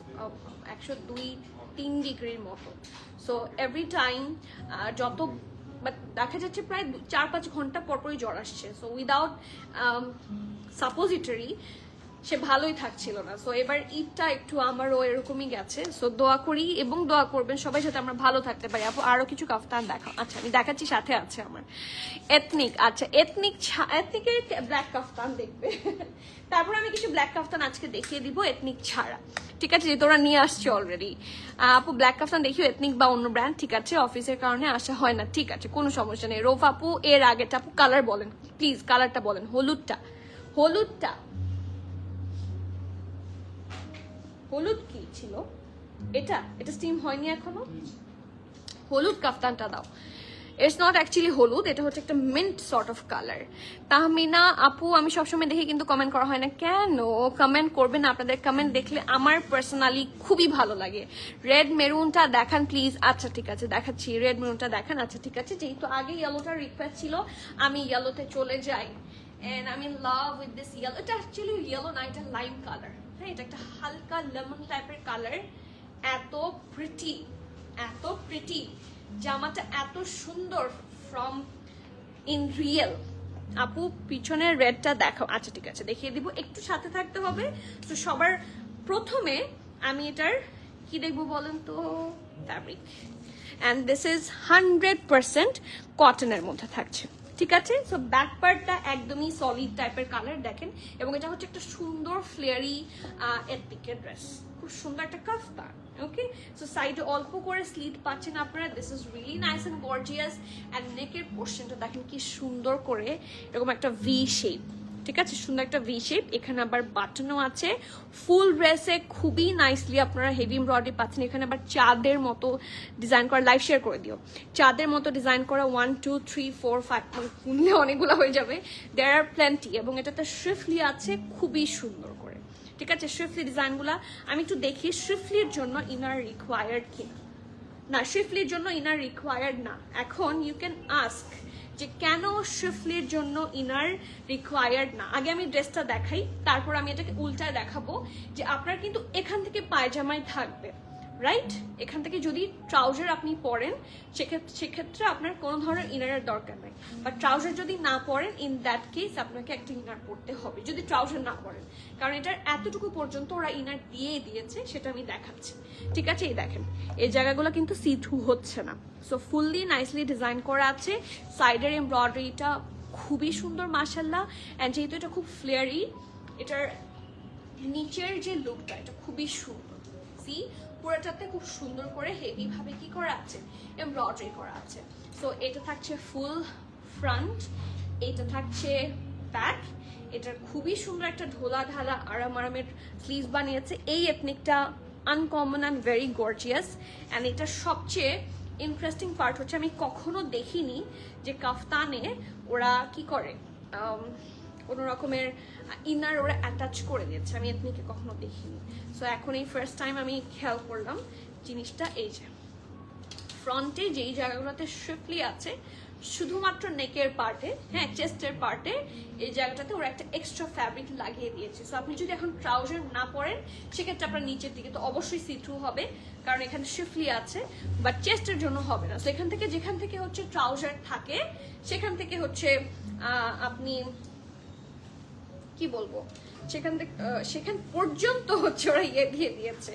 102-3 ডিগ্রির মতো। সো এভরি টাইম যত দেখা যাচ্ছে প্রায় 4-5 ঘন্টা পরপরই জ্বর আসছে। সো উইদাউট সাপোজিটরি সে ভালোই থাকছিল না। সো এবার ঈদটা একটু আমারও এরকমই গেছে। সো দোয়া করি এবং দোয়া করবেন সবাই যাতে আমরা ভালো থাকতে পারি। আপু আরো কিছু কাফতান দেখাও। আচ্ছা, আমি দেখাচ্ছি, সাথে আছে আমার এথনিক। আচ্ছা, এথনিকের ব্ল্যাক কাফতান দেখবে। তারপর আমি কিছু ব্ল্যাক কাফতান আজকে দেখিয়ে দিব এথনিক ছাড়া, ঠিক আছে? যে তোরা নিয়ে আসছে অলরেডি। আপু ব্ল্যাক কাফতান দেখিও, এথনিক বা অন্য ব্র্যান্ড, ঠিক আছে? অফিসের কারণে আসা হয় না, ঠিক আছে, কোনো সমস্যা নেই। রোফ আপু এর আগেটা আপু কালার বলেন প্লিজ, কালারটা বলেন। হলুদটা হলুদ কি ছিল? এটা স্টিম হয়নি এখনো। হলুদ কাফতানটা দাও। ইটস নট অ্যাকচুয়ালি হলুদ, এটা হচ্ছে একটা mint sort of colour. Tahmina আপু, আমি সবসময় দেখি কিন্তু কমেন্ট করা হয় না কেন? কমেন্ট করবেন, আপনাদের কমেন্ট দেখলে আমার পার্সোনালি খুবই ভালো লাগে। রেড মেরুনটা দেখান প্লিজ। আচ্ছা ঠিক আছে, দেখাচ্ছি। রেড মেরুনটা দেখান। আচ্ছা ঠিক আছে, যেহেতু আগে ইয়েলোটার রিকোয়েস্ট ছিল, আমি ইয়েলোতে চলে যাই। And I am love with this yellow. এটা অ্যাকচুয়ালি ইয়েলো না, এটা লাইম কালার। হ্যাঁ, এটা একটা হালকা লেমন টাইপের কালার। এত প্রিটি জামাটা, এত সুন্দর ফ্রম ইন রিয়েল। আপু পিছনের রেডটা দেখাও। আচ্ছা ঠিক আছে, দেখিয়ে দিব, একটু সাথে থাকতে হবে। তো সবার প্রথমে আমি এটার কি দেখবো বলেন তো? ফ্যাব্রিক। অ্যান্ড দিস ইজ 100% কটনের মধ্যে থাকছে, ঠিক আছে? সো ব্যাক পার্টটা একদমই সলিড টাইপের কালার দেখেন, এবং এটা হচ্ছে একটা সুন্দর ফ্লেয়ারি এথনিকের ড্রেস, খুব সুন্দর একটা কাফতান। ওকে, সো সাইডে অল্প করে স্লিট পাচ্ছেন আপনারা। This is really nice and gorgeous. And নেকের পোর্শনটা দেখেন কি সুন্দর করে, এরকম একটা ভি শেপ, ঠিক আছে? সুন্দর একটা ভি শেপ। এখানে আবার বাটনও আছে। ফুল ড্রেসে খুবই নাইসলি আপনারা হেভি এমব্রয়ডারি পাচ্ছেন। এখানে আবার চাঁদের মতো ডিজাইন করা, লাইভ শেয়ার করে দিও, চাঁদের মতো ডিজাইন করা 1 2 3 4 5 গুনলে অনেকগুলো হয়ে যাবে। দেয়ার আর প্ল্যান্টি। এবং এটাতে শ্রিফলি আছে খুবই সুন্দর করে, ঠিক আছে? শ্রিফলি ডিজাইনগুলা আমি একটু দেখি শ্রিফলির জন্য ইনার রিকোয়ার্ড কিনা। না, শ্রিফলির জন্য ইনার রিকোয়ার্ড না। এখন ইউ ক্যান আস্ক যে কেন শ্রিফলির জন্য ইনার রিকোয়ার্ড না। আগে আমি ড্রেসটা দেখাই, তারপর আমি এটাকে উল্টায় দেখাবো যে আপনার কিন্তু এখান থেকে পায়জামাই থাকবে, রাইট? এখান থেকে যদি ট্রাউজার আপনি পরেন সেক্ষেত্রে আপনার কোনো ধরনের ইনারের দরকার নাই। বা ট্রাউজার যদি না পরেন, ইন দ্যাট কেস আপনাকে একটা ইনার পরতে হবে যদি ট্রাউজার না পরেন, কারণ এটার এতটুকু পর্যন্ত ওরা ইনার দিয়েছে, সেটা আমি দেখাচ্ছি, ঠিক আছে? এই দেখেন, এই জায়গাগুলো কিন্তু সি থ্রু হচ্ছে না। সো ফুললি নাইসলি ডিজাইন করা আছে। সাইডের এমব্রয়ডারিটা খুবই সুন্দর মাশাল্লাহ। অ্যান্ড যেহেতু এটা খুব ফ্লেয়ারি, এটার নিচের যে লুকটা এটা খুবই সুন্দর। সি, পুরোটাতে খুব সুন্দর করে হেভি ভাবে কি করা আছে, এমব্রয়ডারি করা আছে। সো এটা থাকছে ফুল ফ্রন্ট, এটা থাকছে ব্যাক, এটার খুবই সুন্দর একটা ঢোলা ঢালা আরামের স্লিভস বানিয়েছে। এই এথনিকটা uncommon and very gorgeous. And এটার সবচেয়ে ইন্টারেস্টিং পার্ট হচ্ছে আমি কখনো দেখিনি যে কাফতানে ওরা কি করে কোনো রকমের ইনার ওরা অ্যাটাচ করে দিয়েছে, আমি এথনিকে কখনো দেখিনি। সো এখন এই ফার্স্ট টাইম আমি খেয়াল করলাম জিনিসটা। এই যে ফ্রন্টে যেই জায়গাগুলোতে স্ট্রিপলি আছে শুধুমাত্র নেকের পার্টে, হ্যাঁ চেস্টের পার্টে এই জায়গাটাতে ওরা একটা এক্সট্রা ফ্যাব্রিক লাগিয়ে দিয়েছে। সো আপনি যদি এখন ট্রাউজার না পরেন সেক্ষেত্রে আপনার নিচের দিকে তো অবশ্যই সি থ্রু হবে, কারণ এখানে স্ট্রিপলি আছে, বাট চেস্টের জন্য হবে না। সো এখান থেকে যেখান থেকে হচ্ছে ট্রাউজার থাকে সেখান থেকে হচ্ছে আপনি কি বলবো সেখান পর্যন্ত হচ্ছে ওরা ইয়ে দিয়ে দিয়েছে,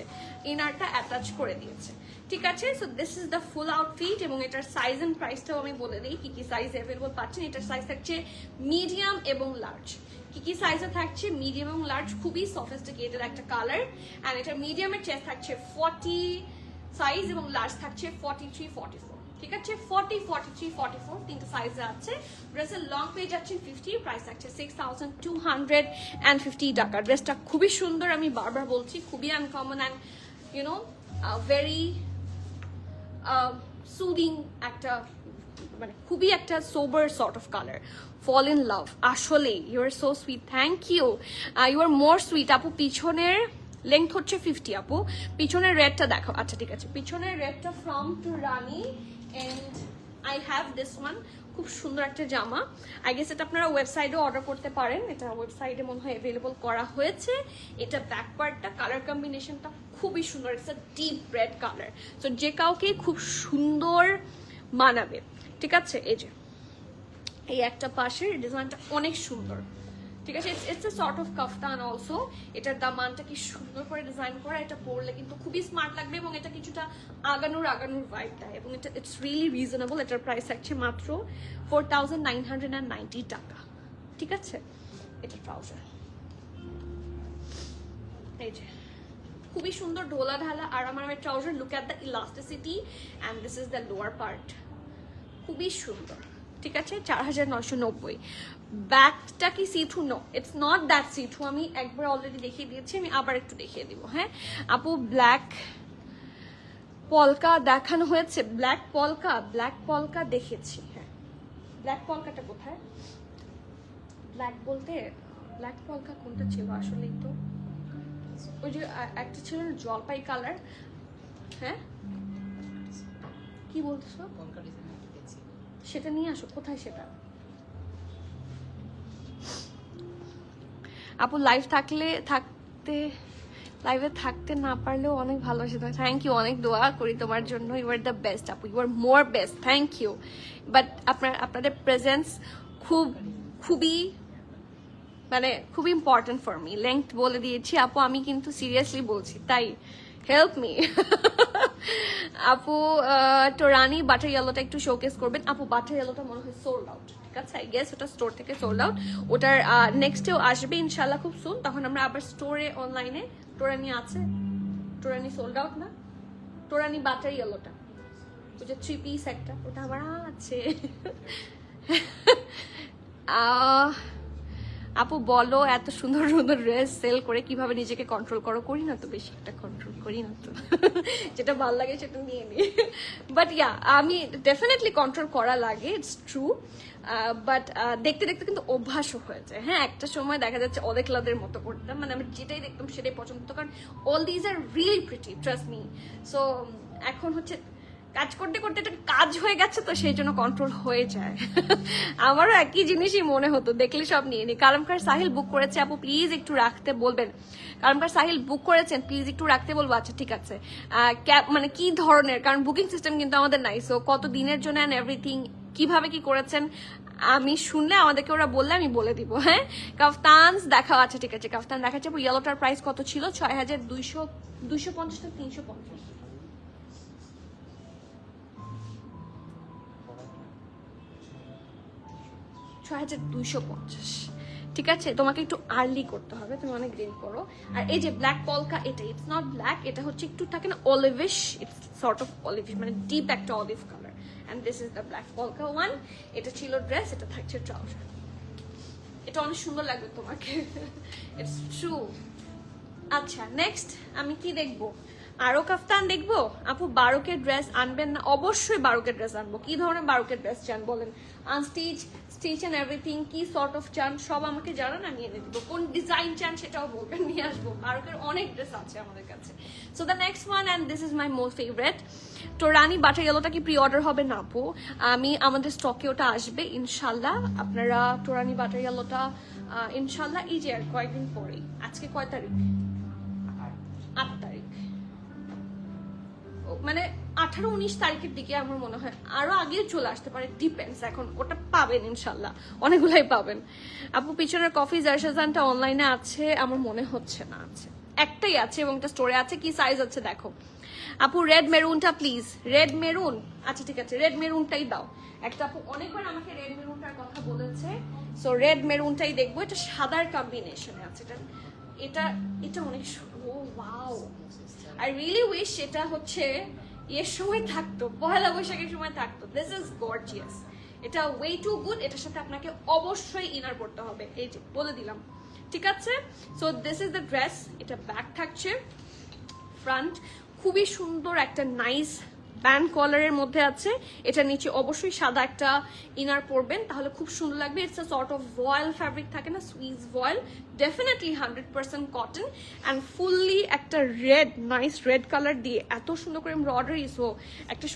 ইনারটা অ্যাটাচ করে দিয়েছে। ঠিক আছে, so this is the full outfit. এবং এটার সাইজ এন্ড প্রাইসটাও আমি বলে দিই কি কি সাইজ অ্যাভেলেবল পাচ্ছেন। এটার সাইজ থাকছে মিডিয়াম এবং লার্জ। কি সাইজে থাকছে? মিডিয়াম এবং লার্জ, খুবই সফিস্টিকেটেড একটা কালার। অ্যান্ড এটা মিডিয়ামের চেস্ট থাকছে 40 সাইজ এবং লার্জ থাকছে 43, 44। ঠিক আছে, 40, 43, 44 তিনটা সাইজে আছে। ড্রেসের লং পেজ আছে 50, প্রাইস আছে 6250 টাকা। ড্রেসটা খুবই সুন্দর, আমি বারবার বলছি, খুবই uncommon and you know very soothing একটা, মানে খুবই একটা sober sort of colour. Fall in love, আসলে you are so sweet, thank you, you are more sweet. আপু পিছনের লেন্থ হচ্ছে 50। আপু পিছনের রেডটা দেখো। আচ্ছা ঠিক আছে, পিছনের রেডটা from two Rani and I have this one. খুব সুন্দর একটা জামা। আই গেস এটা আপনারা ওয়েবসাইটেও অর্ডার করতে পারেন, এটা ওয়েবসাইটে মনে হয় অ্যাভেলেবল করা হয়েছে। এটা ব্যাক পার্টটা, কালার কম্বিনেশনটা খুবই সুন্দর, it's a deep red colour. So যে কাউকে খুব সুন্দর মানাবে। ঠিক আছে, এই যে এই একটা পাশের ডিজাইনটা অনেক সুন্দর। ঠিক আছে, it's a sort of kaftan also. এটার দামানটা কি সুন্দর করে ডিজাইন করা, এটা পরলে কিন্তু খুবই স্মার্ট লাগবে এবং এটা কিছুটা আগানোর ভাইব দেয় এবং এটা ইটস রিয়েলি রিজনেবল। এটার প্রাইস থাকছে মাত্র 4990 টাকা। ঠিক আছে, এটা ট্রাউজার, এই যে খুবই সুন্দর ঢোলা ঢালা আরামের trouser. Look at the elasticity and this is the lower part, খুবই সুন্দর। ঠিক আছে, 4990। ব্যাকটা কি see through? No, it's not that see through. আমি একবার অলরেডি দেখিয়ে দিয়েছি, আমি আবার একটু দেখিয়ে দিব। হ্যাঁ আপু, ব্ল্যাক পলকা দেখানো হয়েছে? ব্ল্যাক পলকা দেখেছি। হ্যাঁ, ব্ল্যাক পলকাটা কোথায়? ব্ল্যাক বলতে ব্ল্যাক পলকা কোনটা ছিল আসলেই? তো ওই যে একটা ছিল জলপাই কালার। হ্যাঁ কি বলছো? সেটা নিয়ে আসো, কোথায় সেটা? আপু লাইভে থাকতে না পারলেও অনেক ভালোবাসি তোমায়। থ্যাংক ইউ, অনেক দোয়া করি তোমার জন্য। ইউ আর দ্য বেস্ট আপু, you are more best, thank you. But আপনাদের প্রেজেন্স খুবই ইম্পর্টেন্ট ফর মি। লেংথ বলে দিয়েছি আপু, আমি কিন্তু সিরিয়াসলি বলছি, তাই হেল্প মি। আপু টোরানি বাটার ইয়েলোটা একটু শোকেস করবেন। আপু বাটার ইয়েলোটা মনে হয় সোল্ড আউট। ঠিক আছে, আই গেস ওটা স্টোর থেকে সোল্ড আউট। ওটার নেক্সটেও আসবে ইনশাল্লাহ খুব সুন, তখন আমরা আবার স্টোরে অনলাইনে। টোরানি আছে? টোরানি সোল্ড আউট না? টোরানি বাটার ইয়েলোটা, ওই যে 3 পিস একটা, ওটা আমার আছে। আপু বলো, এত সুন্দর সুন্দর ড্রেস সেল করে কিভাবে নিজেকে কন্ট্রোল করো? করি না তো, বেশি একটা কন্ট্রোল করি না তো, যেটা ভালো লাগে সেটা নিয়ে নিই। বাট ইয়া, আমি ডেফিনেটলি কন্ট্রোল করা লাগে, ইটস ট্রু। বাট দেখতে দেখতে কিন্তু অভ্যাসও হয়ে যায়। হ্যাঁ, একটা সময় দেখা যাচ্ছে অদেখলাদের মতো করতাম, মানে আমি যেটাই দেখতাম সেটাই পছন্দ হতো, কারণ all these are really pretty, trust me. So এখন হচ্ছে কাজ করতে করতে একটা কাজ হয়ে গেছে, তো সেই জন্য কন্ট্রোল হয়ে যায়। আমারও একই জিনিসই মনে হতো, দেখলে সব নিয়ে নি। কালামকার সাহিল বুক করেছে, আপু প্লিজ একটু রাখতে বলবেন। কালামকার সাহিল বুক করেছেন, প্লিজ একটু রাখতে বলবো। আচ্ছা ঠিক আছে, মানে কি ধরনের, কারণ বুকিং সিস্টেম কিন্তু আমাদের নাই। সো কত দিনের জন্য অ্যান্ড এভরিথিং, কিভাবে কি করেছেন আমি শুনলে, আমাদেরকে ওরা বললে আমি বলে দিব। হ্যাঁ, কাফতান দেখাও। আচ্ছা ঠিক আছে, কাফতান দেখাচ্ছে। ইয়েলোটার প্রাইস কত ছিল? 6250 না 350? 6250। ঠিক আছে, তোমাকে একটু আর্লি করতে হবে, তুমি অনেক দেরি করো। আর এই যে ব্ল্যাক পলকা, এটা ইটস নট ব্ল্যাক, এটা হচ্ছে একটু থাকে না oliveish, it's sort of oliveish, মানে ডিপ একটা olive colour. And this is the black polka one. এটা ছিল ড্রেস, এটা থাকছে ট্রাউজার। এটা অনেক সুন্দর লাগবে তোমাকে, ইটস ট্রু। আচ্ছা নেক্সট আমি কি দেখবো, আরো কাফতান দেখবো। আপু বারোকের ড্রেস আনবেন না? অবশ্যই বারোকের ড্রেস আনবো। কি ধরনের বারোকের ড্রেস চান বলেন, আনস্টিচ, স্টিচ এন্ড এভরিথিং, কি সর্ট অফ চান সব আমাকে জানান, আমি এনে দিব। কোন ডিজাইন চান সেটাও বলবেন, নিয়ে আসবো। বারোকের অনেক ড্রেস আছে আমাদের কাছে। So the next one and this is my most favourite, তো রানী বাটার ইয়েলোটা কি প্রি অর্ডার হবে না আপু? আমি আমাদের স্টকে ওটা আসবে ইনশাল্লাহ। আপনারা টোরানি বাটার ইয়েলোটা ইনশাল্লাহ এই যে আর কয়েকদিন পরেই, আজকে কয় তারিখ, 8 তারিখ, মানে 18-19 তারিখের দিকে আমার মনে হয়, আরো আগেও চলে আসতে পারে, ডিপেন্ডস। এখন ওটা পাবেন ইনশাল্লাহ, অনেকগুলাই পাবেন। আপু পিছনের কফি জার্সাজানটা অনলাইনে আছে? আমার মনে হচ্ছে না আছে, একটাই আছে এবং এটা স্টোরে আছে। কি সাইজ আছে দেখো আপু, রেড মেরুনটা প্লিজ, রেড মেরুন। আচ্ছা ঠিক আছে, রেড মেরুনটাই দাও একটা। আপু অনেকবার আমাকে রেড মেরুনটার কথা বলেছে, সো রেড মেরুনটাই দেখবো। এটা সাদার কম্বিনেশনে আছে, এটা এটা এটা অনেক, ও ওয়াও, আই রিয়েলি উইশ এটা হচ্ছে এর সময় থাকতো, পহেলা বৈশাখের সময় থাকতো। দিস ইজ গর্জিয়াস, এটা ওয়ে টু গুড। এটার সাথে আপনাকে অবশ্যই ইনার পড়তে হবে, এই যে বলে দিলাম, ঠিক আছে? So this is the dress. এটা ব্যাক থাকছে, ফ্রন্ট খুবই সুন্দর একটা নাইস ব্যান্ড কলারের মধ্যে আছে। এটা নিচে অবশ্যই সাদা একটা ইনার পরবেন, তাহলে খুব সুন্দর লাগবে। It's a sort of voile fabric থাকে না, Swiss voile, definitely 100% cotton and fully একটা রেড, নাইস রেড কালার দিয়ে এত সুন্দর করে এমব্রয়ডারি। সো একটা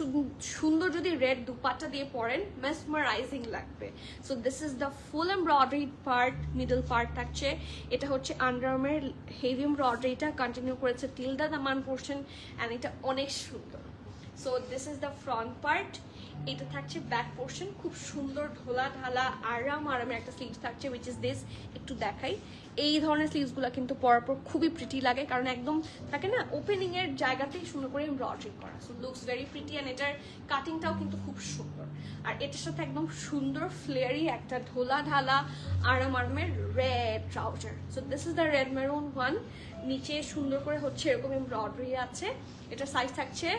সুন্দর যদি রেড দুপাট্টা দিয়ে পরেন, মেসমারাইজিং লাগবে। So this is the full embroidery part, middle part থাকছে। এটা হচ্ছে আন্ডারআর্মের হেভি এমব্রয়ডারিটা কন্টিনিউ করেছে till the Daman portion, and এটা অনেক সুন্দর। So this is the front part. এটা থাকছে ব্যাক পোর্শন, খুব সুন্দর ঢোলা ঢালা আরামের একটা স্লিভস থাকছে, উইচ ইজ দিস। একটু দেখাই, এই ধরনের স্লিভসগুলো কিন্তু পরার পর খুবই প্রিটি লাগে, কারণ একদম থাকে না ওপেনিং এর জায়গাতেই সুন্দর করে এমব্রয়ডারি করা। So looks very pretty, and এটার কাটিংটাও কিন্তু খুব সুন্দর। আর এটার সাথে একদম সুন্দর ফ্লেয়ারি একটা ঢোলা ঢালা আরামের red trouser. So this is the red maroon one. নিচে সুন্দর করে হচ্ছে এরকম এমব্রয়ডারি আছে। এটা সাইজ থাকছে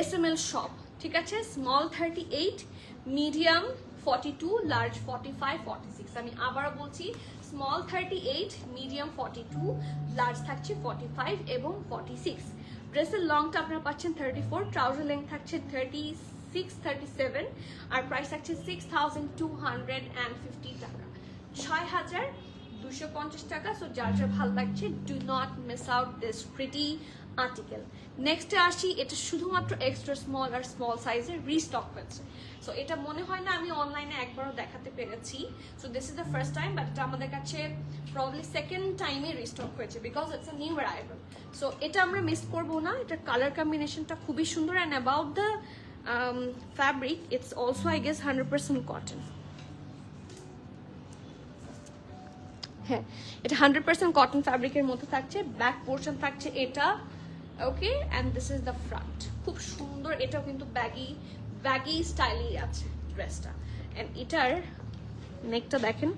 SML শপ, ঠিক আছে? Small 38, medium 42, large 45, 46। আমি আবারও বলছি, স্মল 38, মিডিয়াম 42, লার্জ থাকছে 45 এবং 46। ড্রেসের লংটা আপনারা পাচ্ছেন 34, ট্রাউজার লেন্থ থাকছে 36, 37, আর প্রাইস থাকছে 6250 টাকা, 6250 টাকা। সো যার যার ভালো লাগছে, do not miss out this pretty article. নেক্সটে আসি, এটা শুধুমাত্র এক্সট্রা স্মল আর স্মল সাইজের রিস্টক হয়েছে। সো এটা মনে হয় না আমি অনলাইনে একবারও দেখাতে পেরেছি। So this is the first time, but এটা আমাদের কাছে প্রবলি সেকেন্ড টাইমে রিস্টক হয়েছে, because it's a new arrival. So এটা আমরা মিস করবো না। এটার কালার কম্বিনেশনটা খুবই সুন্দর, and about the fabric, it's also I guess 100% cotton. হ্যাঁ, এটা 100% কটন ফ্যাব্রিকের মধ্যে থাকছে। ব্যাক পোর্শন থাকছে এটা, okay, and this is the front. খুব সুন্দর, এটাও কিন্তু ব্যাগি স্টাইলই আছে ড্রেসটা। অ্যান্ড এটার নেকটা দেখেন,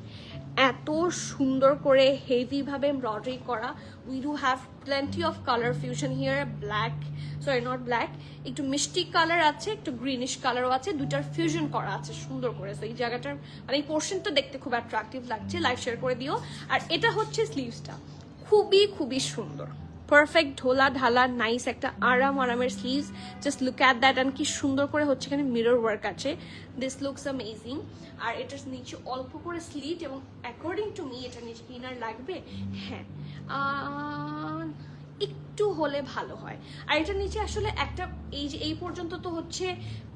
এত সুন্দর করে হেভি ভাবে এমব্রয়ডারি করা। We do have plenty of colour fusion here, black, sorry not black, একটু মিষ্টি কালার আছে, একটু গ্রিনিশ কালারও আছে, দুইটার ফিউশন করা আছে সুন্দর করে। সো এই জায়গাটার মানে এই পোর্শনটা দেখতে খুব অ্যাট্রাকটিভ লাগছে। লাইভ শেয়ার করে দিও। আর এটা হচ্ছে স্লিভসটা, খুবই সুন্দর, পারফেক্ট ঢোলা ঢালা নাইস একটা আরামের sleeves. Just look at that, and কি সুন্দর করে হচ্ছে এখানে মিরর ওয়ার্ক আছে। This looks amazing. আর এটার নিচে অল্প করে স্লিট, এবং অ্যাকর্ডিং টু মি এটা নিচে ইনার লাগবে, হ্যাঁ একটু হলে ভালো হয়। আর এটার নিচে আসলে একটা এই পর্যন্ত তো হচ্ছে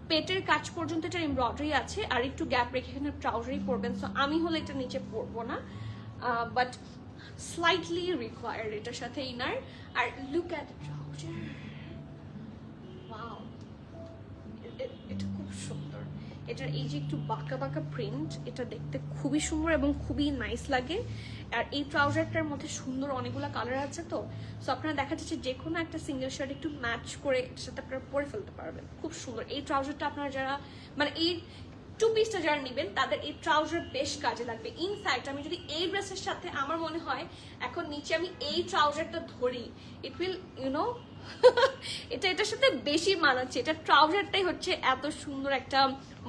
পেটের কাছ পর্যন্ত এটা এমব্রয়ডারি আছে, আর একটু গ্যাপ রেখে এখানে ট্রাউজারই পরবেন। সো আমি হলে এটা নিচে পরবো না, বাট slightly required এটার সাথে ইনার। আর look at the trouser, wow, এটা খুব সুন্দর। এটার এই যে একটু বাঁকা প্রিন্ট, এটা দেখতে খুবই সুন্দর এবং খুবই নাইস লাগে। আর এই ট্রাউজারটার মধ্যে সুন্দর অনেকগুলো কালার আছে, তো সো আপনারা দেখা যাচ্ছে যে কোনো একটা সিঙ্গেল শার্ট একটু ম্যাচ করে এটার সাথে আপনারা পরে ফেলতে পারবেন। খুব সুন্দর এই ট্রাউজারটা। আপনারা যারা মানে এই টু পিসটা যারা নেবেন, তাদের এই ট্রাউজার বেশ কাজে লাগবে। ইনফ্যাক্ট আমি যদি এই ড্রেসের সাথে, আমার মনে হয় এখন নিচে আমি এই ট্রাউজারটা ধরি, ইট উইল এটার সাথে বেশি মানাচ্ছে। এটা ট্রাউজারটাই হচ্ছে এত সুন্দর একটা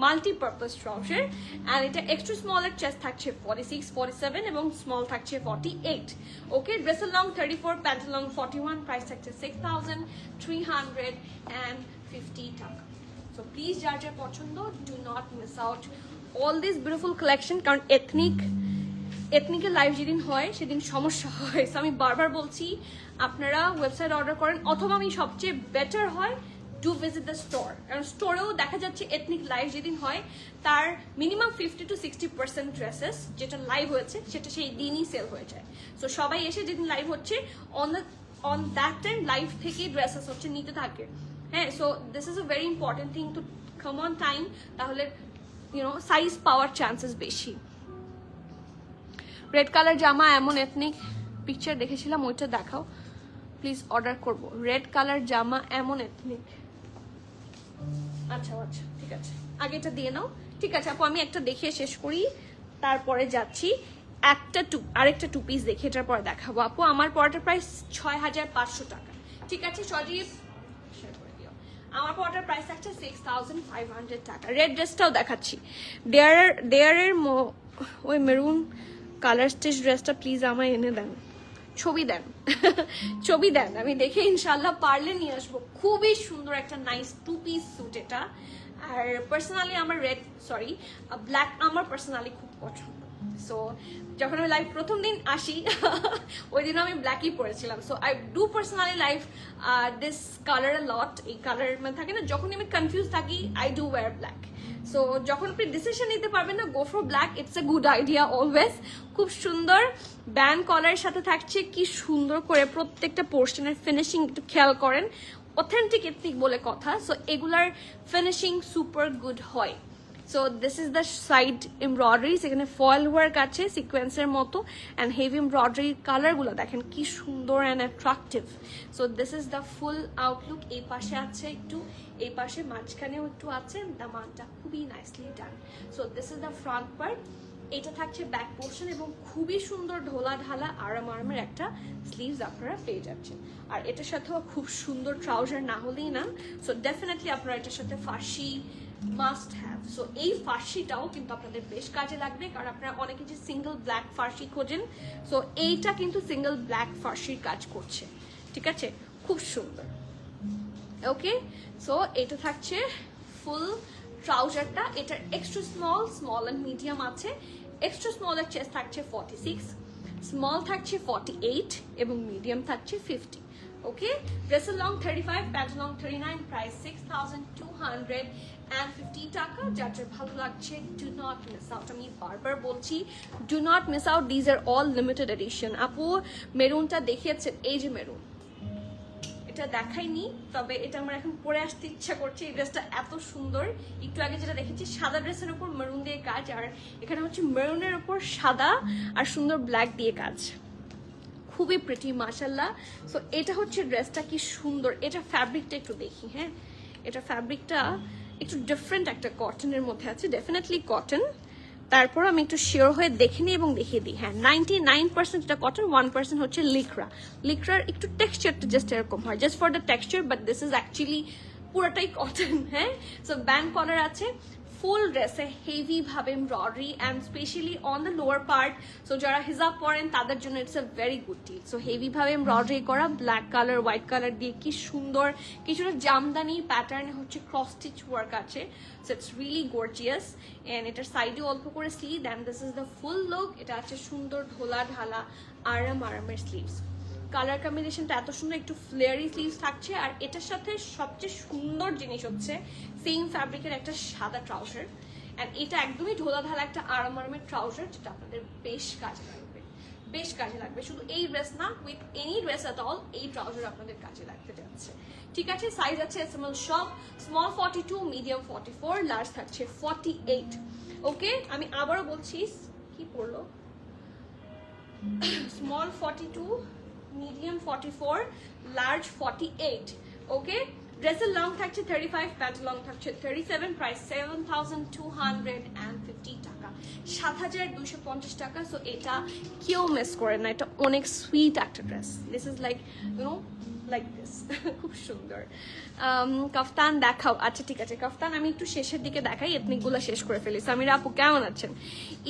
মাল্টিপারপাস ট্রাউজার। অ্যান্ড এটা এক্সট্রা স্মলের চেস্ট থাকছে 46, 47 এবং স্মল থাকছে 48। ওকে, ড্রেসের লং 34, প্যান্টের লং 41, প্রাইস থাকছে 6,350 টাকা। সো প্লিজ যার যার পছন্দ, do not miss out all this beautiful collection. কারণ এথনিকের লাইভ যেদিন হয় সেদিন সমস্যা হয়। সো আমি বারবার বলছি আপনারা ওয়েবসাইট অর্ডার করেন, অথবা আমি সবচেয়ে বেটার হয় ডু ভিজিট দ্য স্টোর। কারণ স্টোরেও দেখা যাচ্ছে এথনিক লাইভ যেদিন হয় তার মিনিমাম 50 to 60% ড্রেসেস যেটা লাইভ হয়েছে সেটা সেই দিনই সেল হয়ে যায়। সো সবাই এসে যেদিন লাইভ হচ্ছে অন দ্যাট টাইম লাইভ থেকেই ড্রেসেস হচ্ছে নিতে থাকে। হ্যাঁ, so this is a very important thing to come on time, তাহলে সাইজ পাওয়ার চান্সেস বেশি। রেড কালার জামা এমন এথনিক পিকচার দেখেছিলাম, ওইটা দেখাও প্লিজ, অর্ডার করব। রেড কালার জামা এমন এথনিক, আচ্ছা আচ্ছা ঠিক আছে, আগে এটা দিয়ে নাও। ঠিক আছে আপু, আমি একটা দেখিয়ে শেষ করি, তারপরে যাচ্ছি আরেকটা টু পিস দেখি, এটার পরে দেখাবো। আপু আমার পড়াটার প্রাইস 6,500 টাকা। ঠিক আছে সজীব, আমার পড়াটার প্রাইস থাকছে 6,500 টাকা। রেড ড্রেসটাও দেখাচ্ছি, দেয়ারের ওই মেরুন কালার স্টিচ ড্রেসটা প্লিজ আমায় এনে দেন, ছবি দেন ছবি দেন, আমি দেখে ইনশাল্লাহ পারলে নিয়ে আসবো। খুবই সুন্দর একটা নাইস টু পিস স্যুট এটা। আর পার্সোনালি আমার ব্ল্যাক আমার পার্সোনালি খুব পছন্দ। সো যখন আমি লাইভ প্রথম দিন আসি ওই দিনও আমি ব্ল্যাকই পরেছিলাম। So I do personally live this colour a lot. এই কালার মানে থাকে না, যখন আমি কনফিউজ থাকি I do wear black. So যখন আপনি ডিসিশন নিতে পারবেন না, go for black, it's a good idea always. খুব সুন্দর ব্যান্ড কলারের সাথে থাকছে, কি সুন্দর করে প্রত্যেকটা পোর্শনের ফিনিশিং একটু খেয়াল করেন, অথেন্টিক এথনিক বলে কথা। সো এগুলার ফিনিশিং সুপার গুড হয়। So this is the side embroideries, এখানে ফয়েল ওয়ার্ক আছে সিকোয়েন্সের মতো, অ্যান্ড হেভি এমব্রয়ডারি কালারগুলো দেখেন কি সুন্দর and attractive. So this is the full Outlook. এই পাশে আছে একটু, এই পাশে মাঝখানেও একটু আছে, দামানটা খুবই nicely done. So this is the front part. এটা থাকছে ব্যাক পোর্শন এবং খুবই সুন্দর ঢোলা ঢালা আরামের একটা স্লিভস আপনারা পেয়ে যাচ্ছেন। আর এটার সাথেও খুব সুন্দর ট্রাউজার না হলেই না। সো ডেফিনেটলি আপনারা এটার সাথে ফার্সি মাস্ট হ্যাভ। সো এই ফার্সিটাও কিন্তু আপনাদের বেশ কাজে লাগবে, কারণ আপনারা অনেকে যে সিঙ্গেল ব্ল্যাক ফার্সি খোঁজেন, সো এইটা কিন্তু সিঙ্গেল ব্ল্যাক ফার্সির কাজ করছে। ঠিক আছে, খুব সুন্দর। ওকে, সো এটা থাকছে ফুল ট্রাউজারটা। এটার এক্সট্রা স্মল অ্যান্ড মিডিয়াম আছে। এক্সট্রা স্মলের চেস্ট থাকছে 46, স্মল থাকছে 48 এবং মিডিয়াম থাকছে 50। ওকে, ড্রেসের লং 35, প্যান্ট লং 39, প্রাইস 6,250 টাকা। যার যার ভালো লাগছে ডু নট মিস আউট। আমি বারবার বলছি do not miss out, these are all limited edition. আপু মেরুনটা দেখিয়েছেন, এই যে মেরুন, এটা দেখাইনি, তবে এটা আমার এখন পরে আসতে ইচ্ছা করছে। এই ড্রেসটা এত সুন্দর। একটু আগে যেটা দেখেছি সাদা ড্রেসের উপর মেরুন দিয়ে কাজ, আর এখানে হচ্ছে মেরুনের উপর সাদা আর সুন্দর ব্ল্যাক দিয়ে কাজ, খুবই প্রিটি মাশাল্লাহ। সো এটা হচ্ছে ড্রেসটা, কি সুন্দর। এটা ফ্যাব্রিকটা একটু দেখি। হ্যাঁ, এটা ফ্যাব্রিকটা একটু ডিফারেন্ট একটা কটনের মধ্যে আছে, ডেফিনেটলি কটন। তারপর আমি একটু শিওর হয়ে দেখে নিই এবং দেখিয়ে দিই। হ্যাঁ, 99% এটা কটন, 1% হচ্ছে লিক্রার একটু টেক্সচারটা জাস্ট এরকম হয়, just for the texture, but this is actually পুরোটাই কটন। হ্যাঁ, সো ব্যান্ড কলার আছে। ফুল ড্রেসে হেভি ভাবে embroidery and specially on the lower part. So যারা হিজাব পরেন তাদের জন্য it's a very good deal. So heavy ভাবে এমব্রয়ডারি করা, ব্ল্যাক কালার হোয়াইট কালার দিয়ে কি সুন্দর, কিছুটা জামদানি প্যাটার্নে হচ্ছে ক্রস স্টিচ ওয়ার্ক আছে। So it's really gorgeous. And এটার সাইডে অল্প করে sleeve, and this is the full look. এটা আছে সুন্দর ঢোলা ঢালা আরামের স্লিভস। কালার কম্বিনেশনটা এত সুন্দর, একটু ফ্লেয়ারি স্লিভস থাকছে। আর এটার সাথে সবচেয়ে সুন্দর জিনিস হচ্ছে সেম ফ্যাব্রিকের একটা সাদা ট্রাউজার, অ্যান্ড এটা একদমই ঢোলা ঢালা একটা আরামের ট্রাউজার, যেটা আপনাদের বেশ কাজে লাগবে। শুধু এই ড্রেস না, with any dress at all, এই ট্রাউজার আপনাদের কাজে লাগতে যাচ্ছে। ঠিক আছে, সাইজ আছে এসএমএল সব, স্মল 42, মিডিয়াম 44, লার্জ থাকছে 48। ওকে, আমি আবারও বলছি, কি পড়লো, স্মল 42, মিডিয়াম 44, লার্জ 48। ওকে, ড্রেসের লং থাকছে 35, প্যান্ট লং থাকছে 37, প্রাইস 7,250 টাকা, 7,250 টাকা। সো এটা কেউ মিস করে না, এটা অনেক সুইট একটা dress. This is like like this খুব সুন্দর। কাফতান দেখাও, আচ্ছা ঠিক আছে কাফতান আমি একটু শেষের দিকে দেখাই, এথনিকগুলো শেষ করে ফেলি। সামিরা আপু কেমন আছেন?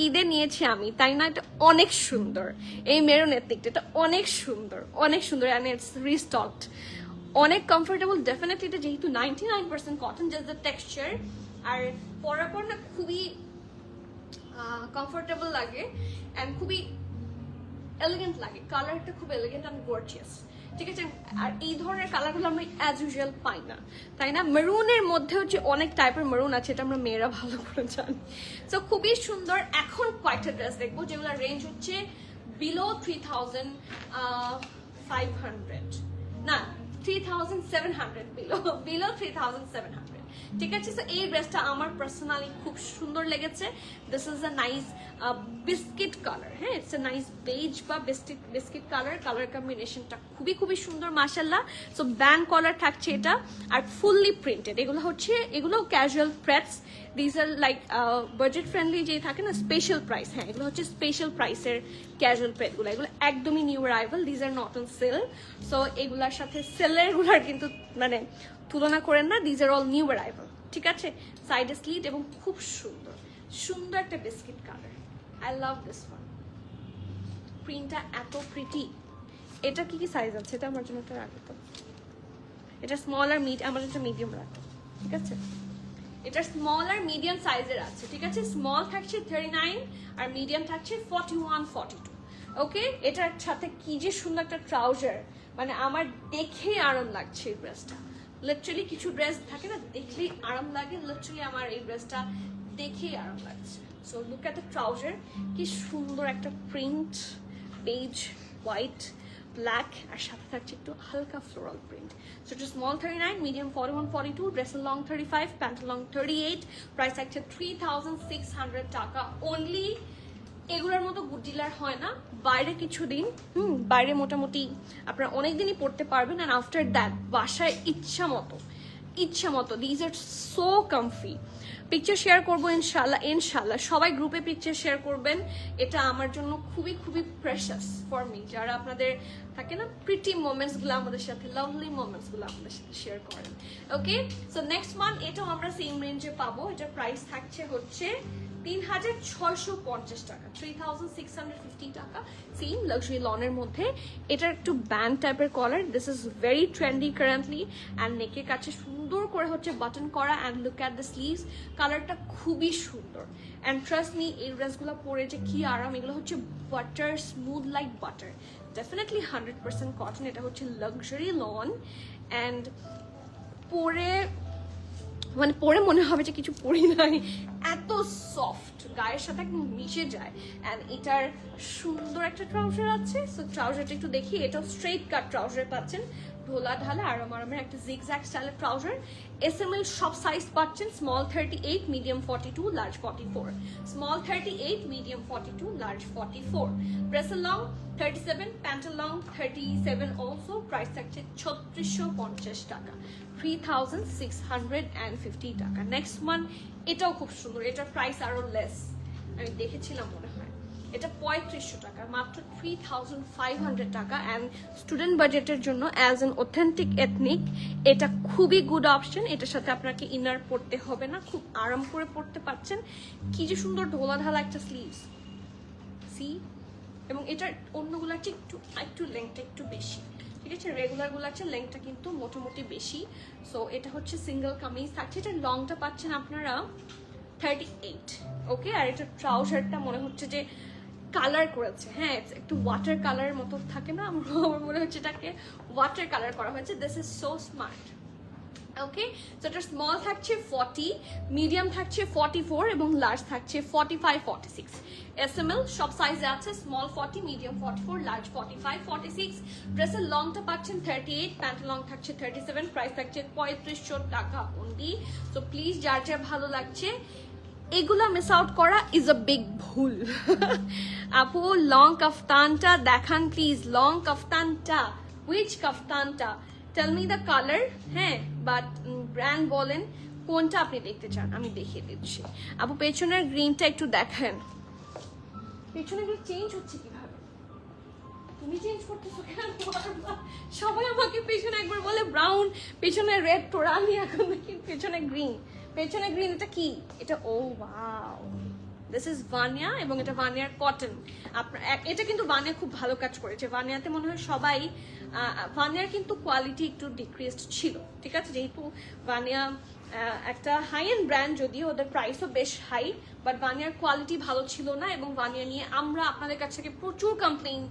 ঈদে নিয়েছি আমি, তাই না? এটা অনেক সুন্দর, এই মেরুন এথনিকটা, এটা অনেক সুন্দর, অনেক সুন্দর, অ্যান্ড ইটস রিস্টকড, অনেক কমফোর্টেবল ডেফিনেটলি। এটা যেহেতু 99% কটন, জাস্ট দ্য টেক্সচার, আর পরার পর না খুবই কমফোর্টেবল লাগে অ্যান্ড খুবই এলিগেন্ট লাগে, কালারটা খুব এলিগেন্ট অ্যান্ড গর্জিয়াস, ঠিক আছে? আর এই ধরনের কালারগুলো আমরা অ্যাজ ইউজুয়াল পাই না, তাই না? মেরুনের মধ্যে হচ্ছে অনেক টাইপের মেরুন আছে, এটা আমরা মেয়েরা ভালো করে জানি। সো খুবই সুন্দর। এখন কয়েকটা ড্রেস দেখবো যেগুলো রেঞ্জ হচ্ছে বিলো 3,500, না 3,700, বিলো 3,700, ঠিক আছে? সো এই ড্রেসটা আমার পার্সোনালি খুব সুন্দর লেগেছে। This is a nice biscuit colour, হ্যাঁ, ইটস আ নাইস বেজ বা বিস্কিট কালার, কালার কম্বিনেশনটা খুবই খুবই সুন্দর মাশাআল্লাহ। সো ব্যান্ড কলার থাকছে এটা, আর ফুললি প্রিন্টেড। এগুলো casual prets, this are like budget friendly যে থাকে না, স্পেশাল প্রাইস, হ্যাঁ এগুলো হচ্ছে স্পেশাল প্রাইসের ক্যাজুয়াল প্রেটগুলো, এগুলো একদমই new arrival, this are not on sale. So এগুলার সাথে সেলেরগুলার কিন্তু মানে তুলনা করেন না, this are all new arrival, ঠিক আছে? সাইডে স্লিট এবং খুব সুন্দর সুন্দর একটা biscuit colour, I love this one. প্রিন্টটা এত প্রিটি। এটা কি কি সাইজ আছে? এটা আমার জন্য একটা রাখো তো, এটা স্মল আর আমার জন্য মিডিয়াম রাখো, ঠিক আছে? এটা স্মল আর মিডিয়াম সাইজের আছে, ঠিক আছে? স্মল থাকছে 39 আর মিডিয়াম থাকছে 41, 42, ওকে? এটার সাথে কি যে সুন্দর একটা ট্রাউজার, মানে আমার দেখে আরাম লাগছে এই ড্রেসটা। লিটারালি কিছু ড্রেস থাকে না দেখলেই আরাম লাগে, লিটারালি আমার এই ড্রেসটা দেখেই আরাম লাগছে। So look at the trouser, কি সুন্দর একটা প্রিন্ট, বেজ, হোয়াইট, ব্ল্যাক, আর সাথে থাকছে একটু হালকা ফ্লোরাল প্রিন্ট। সো এটা স্মল 39, মিডিয়াম 41, 42, ড্রেসের লং 35, প্যান্টের লং 38, প্রাইস থাকছে 3,600 টাকা অনলি। এগুলোর মতো গুড ডিলার হয় না বাইরে, কিছুদিন বাইরে মোটামুটি আপনারা অনেকদিনই পড়তে পারবেন, অ্যান্ড আফটার দ্যাট বাসায় ইচ্ছা মতো these are so comfy. Picture share করবো ইনশাল্লাহ সবাই গ্রুপে পিকচার শেয়ার করবেন, এটা আমার জন্য খুবই খুবই প্রেশাস ফর মি, যারা আপনাদের থাকে না প্রিটি মোমেন্টসগুলো আমাদের সাথে, লাভলি মোমেন্টসগুলো আমাদের সাথে শেয়ার করেন, ওকে? সো নেক্সট মান্থ এটাও আমরা সেম রেঞ্জে পাবো, এটার প্রাইস থাকছে হচ্ছে 3,650 টাকা, 3,650 টাকা, সেম লাক্সারি লনের মধ্যে। এটার একটু ব্যান্ড টাইপের collar, this is very trendy currently, and নেকের কাছে সুন্দর করে হচ্ছে বাটন করা, and look at the sleeves, কালারটা খুবই সুন্দর। অ্যান্ড ট্রাস্ট মি এই ড্রেসগুলো পরে যে কি আরাম, এগুলো হচ্ছে butter, smooth like butter, definitely 100% cotton. এটা হচ্ছে লাক্সারি লন, অ্যান্ড পরে মনে হবে যে কিছু পরি নাই, এত সফট, গায়ের সাথে একদম মিশে যায়। অ্যান্ড এটার সুন্দর একটা ট্রাউজার আছে, সো ট্রাউজারটা একটু দেখি। এটাও স্ট্রেট কাট ট্রাউজার পাচ্ছেন, ঢোলা ঢালা আরামের একটা জিগজ্যাগ স্টাইলের ট্রাউজার। এসএমএল সব সাইজ পাচ্ছেন, small 38, medium 42, large 44, small 38, medium 42, large 44, ড্রেসের লং 37, প্যান্টের লং 37 অলসো। প্রাইস থাকছে 3,650 টাকা, 3,650 টাকা। নেক্সট ওয়ান, এটাও খুব সুন্দর, এটার প্রাইস আরো লেস, আমি দেখেছিলাম মনে হয়, এটা 3500 টাকা, মাত্র 3,500 টাকা। অ্যান্ড স্টুডেন্ট বাজেটের জন্য অ্যাজ এন অথেন্টিক এথনিক এটা খুবই গুড অপশন। এটার সাথে আপনাকে ইনার পরতে হবে না, খুব আরাম করে পরতে পারছেন। কি যে সুন্দর ঢোলা ঢালা একটা স্লিভস, সি, এবং এটার অন্যগুলো হচ্ছে একটু লেংথটা একটু বেশি, ঠিক আছে? রেগুলার গুলো আছে লেংথটা কিন্তু মোটামুটি বেশি। সো এটা হচ্ছে সিঙ্গেল কামিজ থাকছে, এটার লংটা পাচ্ছেন আপনারা 38, ওকে? আর এটা ট্রাউজারটা মনে হচ্ছে যে কালার করেছে, হ্যাঁ একটু ওয়াটার কালার মতো থাকে না, আমার মনে হচ্ছে এটাকে ওয়াটার কালার করা হয়েছে। This is so smart, okay? So এটা স্মল থাকছে 40, মিডিয়াম থাকছে 44 এবং লার্জ থাকছে 45, 46। এসএমএল সব সাইজে আছে, স্মল 40, মিডিয়াম 44, লার্জ 45, 46। ড্রেসের লংটা পাচ্ছেন 38, প্যান্ট লং থাকছে 37, প্রাইস থাকছে 3,500 টাকা অনলি। সো প্লিজ যার যা ভালো লাগছে এগুলা মিস আউট করা ইজ আ বিগ ভুল। আপু লং কাফতানটা দেখান প্লিজ, লং কাফতানটা, উইচ কাফতানটা, টেল মি দ্য কালার, হ্যাঁ, বাট ব্র্যান্ড বলেন কোনটা আপনি দেখতে চান, আমি দেখিয়ে দিচ্ছি। আপু পেছনের গ্রিনটা একটু দেখেন, পেছনে গ্রিন চেঞ্জ হচ্ছে কিভাবে, তুমি চেঞ্জ করতেছো কেন বারবার? সবাই আমাকে পেছনে একবার বলে ব্রাউন, পেছনে রেড, তোরা আমি এখন দেখি পেছনে গ্রিন। পেছনে গ্রিন, এটা কি? এটা ও ওয়াও, দিস ইজ ভানিয়া, এবং এটা ভানিয়ার কটন। আপনার এটা কিন্তু ভানিয়া খুব ভালো কাজ করেছে। ভানিয়াতে মনে হয় সবাই, ভানিয়ার কিন্তু কোয়ালিটি একটু ডিক্রিজড ছিল, ঠিক আছে, যেহেতু ভানিয়া একটা হাই এন্ড ব্র্যান্ড, যদিও ওদের প্রাইসও বেশ হাই, বাট ভানিয়ার কোয়ালিটি ভালো ছিল না, এবং ভানিয়া নিয়ে আমরা আপনাদের কাছ থেকে প্রচুর কমপ্লেইন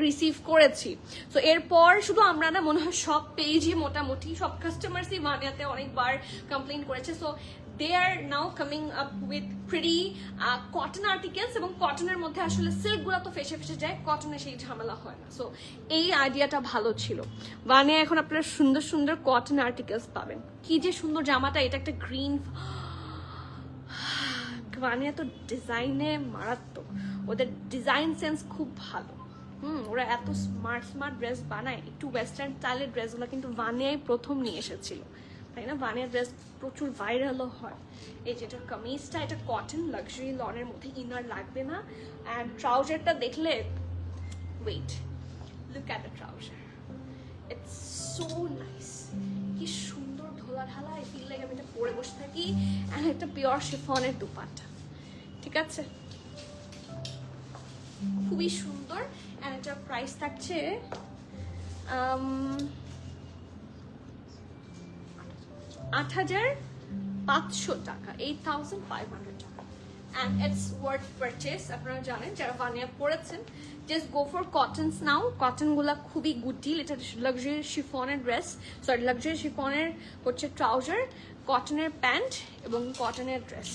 রিসিভ করেছি। তো এরপর শুধু আমরা না, মনে হয় সব পেজই মোটামুটি সব কাস্টমার্সই ভানিয়াতে অনেকবার কমপ্লেইন করেছে। So they are now coming up with pretty cotton articles, এবং কটনের মধ্যে আসলে সিল্ক গুলো তো ফেসে ফেসে যায়, কটনে সেই ঝামেলা হয় না। সো এই আইডিয়াটা ভালো ছিল। ভানিয়া এখন আপনারা সুন্দর সুন্দর কটন আর্টিকেলস পাবেন। কি যে সুন্দর জামাটা, এটা একটা গ্রিন। ভানিয়া তো ডিজাইনে মারাত্মক, ওদের ডিজাইন সেন্স খুব ভালো। ওরা এত স্মার্ট স্মার্ট ড্রেস বানায়। একটু ওয়েস্টার্ন স্টাইলের ড্রেসগুলো কিন্তু ভানিয়াই প্রথম নিয়ে এসেছিল, তাই না? ভানিয়ার ড্রেস প্রচুর ভাইরালও হয়। এই যেটা কামিজটা, এটা কটন লাক্সারি লনের মধ্যে, ইনার লাগবে না। অ্যান্ড ট্রাউজারটা দেখলে, wait, look at the trouser, it's so nice. কি সুন্দর ঢোলা ঢালা, আই ফিল লাইক আমি এটা পরে বসে থাকি। অ্যান্ড একটা পিওর শিফনের দুপাট্টা, ঠিক আছে, খুবই সুন্দর। অ্যান্ড এটার প্রাইস থাকছে 8,500 টাকা, 8,500 টাকা। And it's worth purchase. আপনারা জানেন যারা ভানিয়া পড়েছেন, জাস্ট গো ফর কটনস নাও। কটনগুলা খুবই গুড ডিল। এটা লাক্সারি শিফনের ড্রেস, সরি লাক্সারি শিফনের হচ্ছে ট্রাউজার, কটনের প্যান্ট এবং কটনের ড্রেস।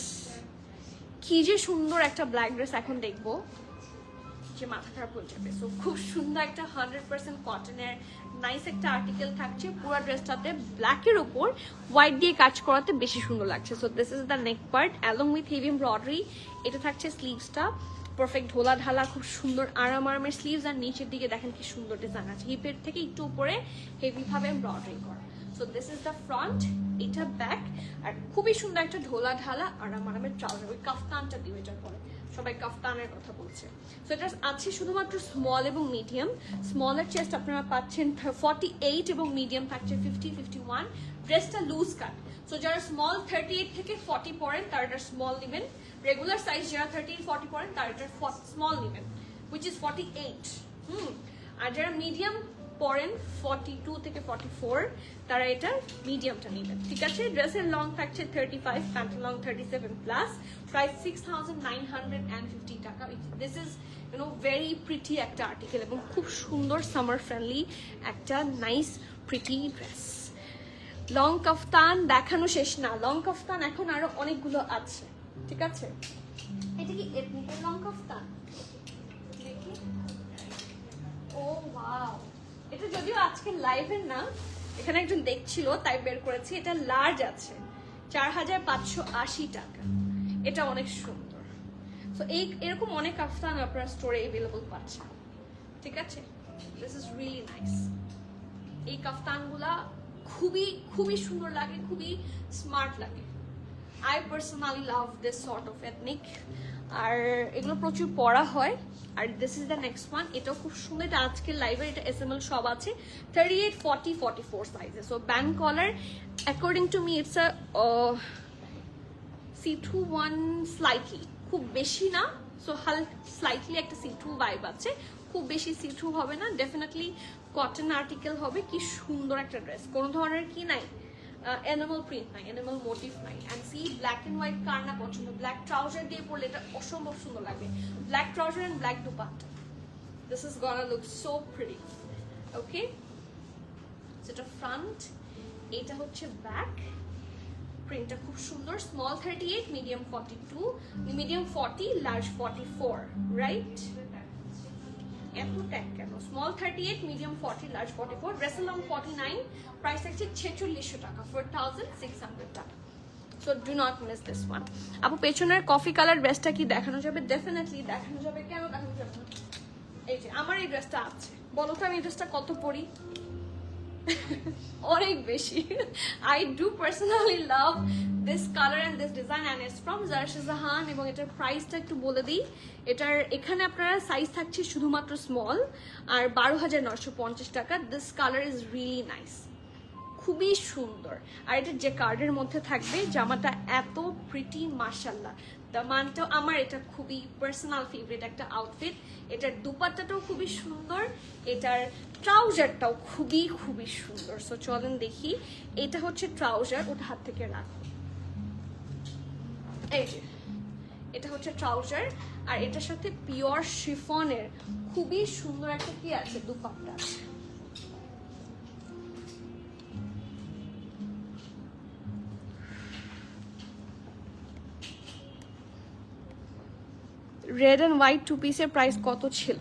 কি যে সুন্দর একটা ব্ল্যাক ড্রেস এখন দেখবো যে মাথা খারাপ হয়ে যাবে। সো খুব সুন্দর একটা 100% কটনের নাইস একটা আর্টিকেল থাকছে। পুরো ড্রেসটাতে ব্ল্যাকের উপর হোয়াইট দিয়ে কাজ করাতে বেশি সুন্দর লাগছে। So this is the neck part along with heavy embroidery. এটা থাকছে স্লিভসটা, পারফেক্ট ঢোলা ঢালা, খুব সুন্দর আরামের স্লিভস। আর নিচের দিকে দেখেন কি সুন্দর ডিজাইন আছে, হিপের থেকে একটু উপরে হেভি ভাবে এমব্রয়ডারি করা। So this is the front, এটা ব্যাক। আর খুবই সুন্দর একটা ঢোলা ঢালা আরামের ট্রাউজার। ওই কাফতানটা দিয়ে এটার পরে সবাই কাফতানের কথা বলছে। সো এটা আছে শুধুমাত্র স্মল এবং মিডিয়াম। স্মলের চেস্ট আপনারা পাচ্ছেন 48 এবং মিডিয়াম থাকছে 50, 51। ড্রেসটা লুজ কাট। সো যারা স্মল 38 থেকে 40 পরেন তারা এটা স্মল নেবেন। রেগুলার সাইজ যারা 38, 40 পরেন তারা এটা স্মল নেবেন, হুইচ ইজ 48। আর যারা মিডিয়াম পরেন 42 থেকে 44 তারা এটা মিডিয়ামটা নেবেন, ঠিক আছে? ড্রেসের লং থাকছে 35, প্যান্টের লং 37 প্লাস। প্রাইস 6,950 টাকা। দিস ইজ ভেরি প্রিটি একটা আর্টিকেল এবং খুব সুন্দর সামার ফ্রেন্ডলি একটা নাইস প্রিটি ড্রেস। লং কাফতান দেখানো শেষ না, লং কাফতান এখন আরো অনেকগুলো আছে, ঠিক আছে? এটা কি এথনিকের লং কাফতান? দেখি, ও ওয়াও, এটা যদিও আজকে লাইভের না, এখানে একজন দেখছিল তাই বের করেছি। এটা লার্জ আছে, 4,580 টাকা। এটা অনেক সুন্দর। সো এরকম অনেক কাফতান আপনারা স্টোরে অ্যাভেলেবল পাচ্ছেন, ঠিক আছে? This is really nice. এই কাফতানগুলা খুবই সুন্দর লাগে, খুবই স্মার্ট লাগে। I personally love this sort of ethnic, আর এগুলো প্রচুর পরা হয়। আর this is the next one, এটাও খুব সুন্দর। এটা আজকের লাইভে এটা এসএমএল সব আছে, 38, 40, 44 সাইজে। So band collar, according to me it's a see-through one slightly, খুব বেশি না। সো স্লাইটলি একটা see-through ভাইব আছে, খুব বেশি see-through হবে না। ডেফিনেটলি কটন আর্টিকেল হবে। কি সুন্দর একটা ড্রেস, কোনো ধরনের কি নাই, এনিমাল প্রিন্ট নাই, এনিমাল মোটিভ নাই। And see black and white কার না পছন্দ, ব্ল্যাক ট্রাউজার দিয়ে পরলে এটা অসম্ভব সুন্দর লাগবে। Black trouser and black dupatta, this is gonna look so pretty. Okay, সেটা ফ্রন্ট, এটা হচ্ছে ব্যাক। প্রিন্টটা খুব সুন্দর। Small 38, medium 42, medium 40, large 44, right? এত ট্যাগ কেন? স্মল 38, মিডিয়াম 40, লার্জ 44, ড্রেসের লং 49। প্রাইস থাকছে 4600 টাকা, 4,600 টাকা। So do not miss this one. আপু পেছনের কফি কালার ড্রেসটা কি দেখানো যাবে? ডেফিনেটলি দেখানো যাবে, কেন দেখানো যাবে না? এই যে আমার এই ড্রেসটা আছে, বলো তো আমি এই ড্রেসটা কত পরি? অনেক বেশি। I do personally love this color and this design and it's from Zara Shahjahan এবং এটার প্রাইসটা একটু বলে দিই। এটার এখানে আপনারা সাইজ থাকছে শুধুমাত্র স্মল আর 12,950 টাকা। This color is really nice, খুবই সুন্দর। আর এটা যে কার্ডের মধ্যে থাকবে জামাটা এত প্রিটি, মাশাআল্লাহ। দামানটা আমার এটা খুবই পার্সোনাল ফেভারিট একটা আউটফিট। এটার দুপাট্টাটাও খুবই সুন্দর, এটার ট্রাউজারটাও খুবই খুবই সুন্দর। সো চলেন দেখি। এটা হচ্ছে ট্রাউজার, ওটা হাত থেকে রাখো। এই যে এটা হচ্ছে ট্রাউজার আর এটার সাথে পিওর শিফনের খুবই সুন্দর একটা কি আছে, দুপাট্টা আছে। রেড অ্যান্ড হোয়াইট টু পিসের প্রাইস কত ছিল?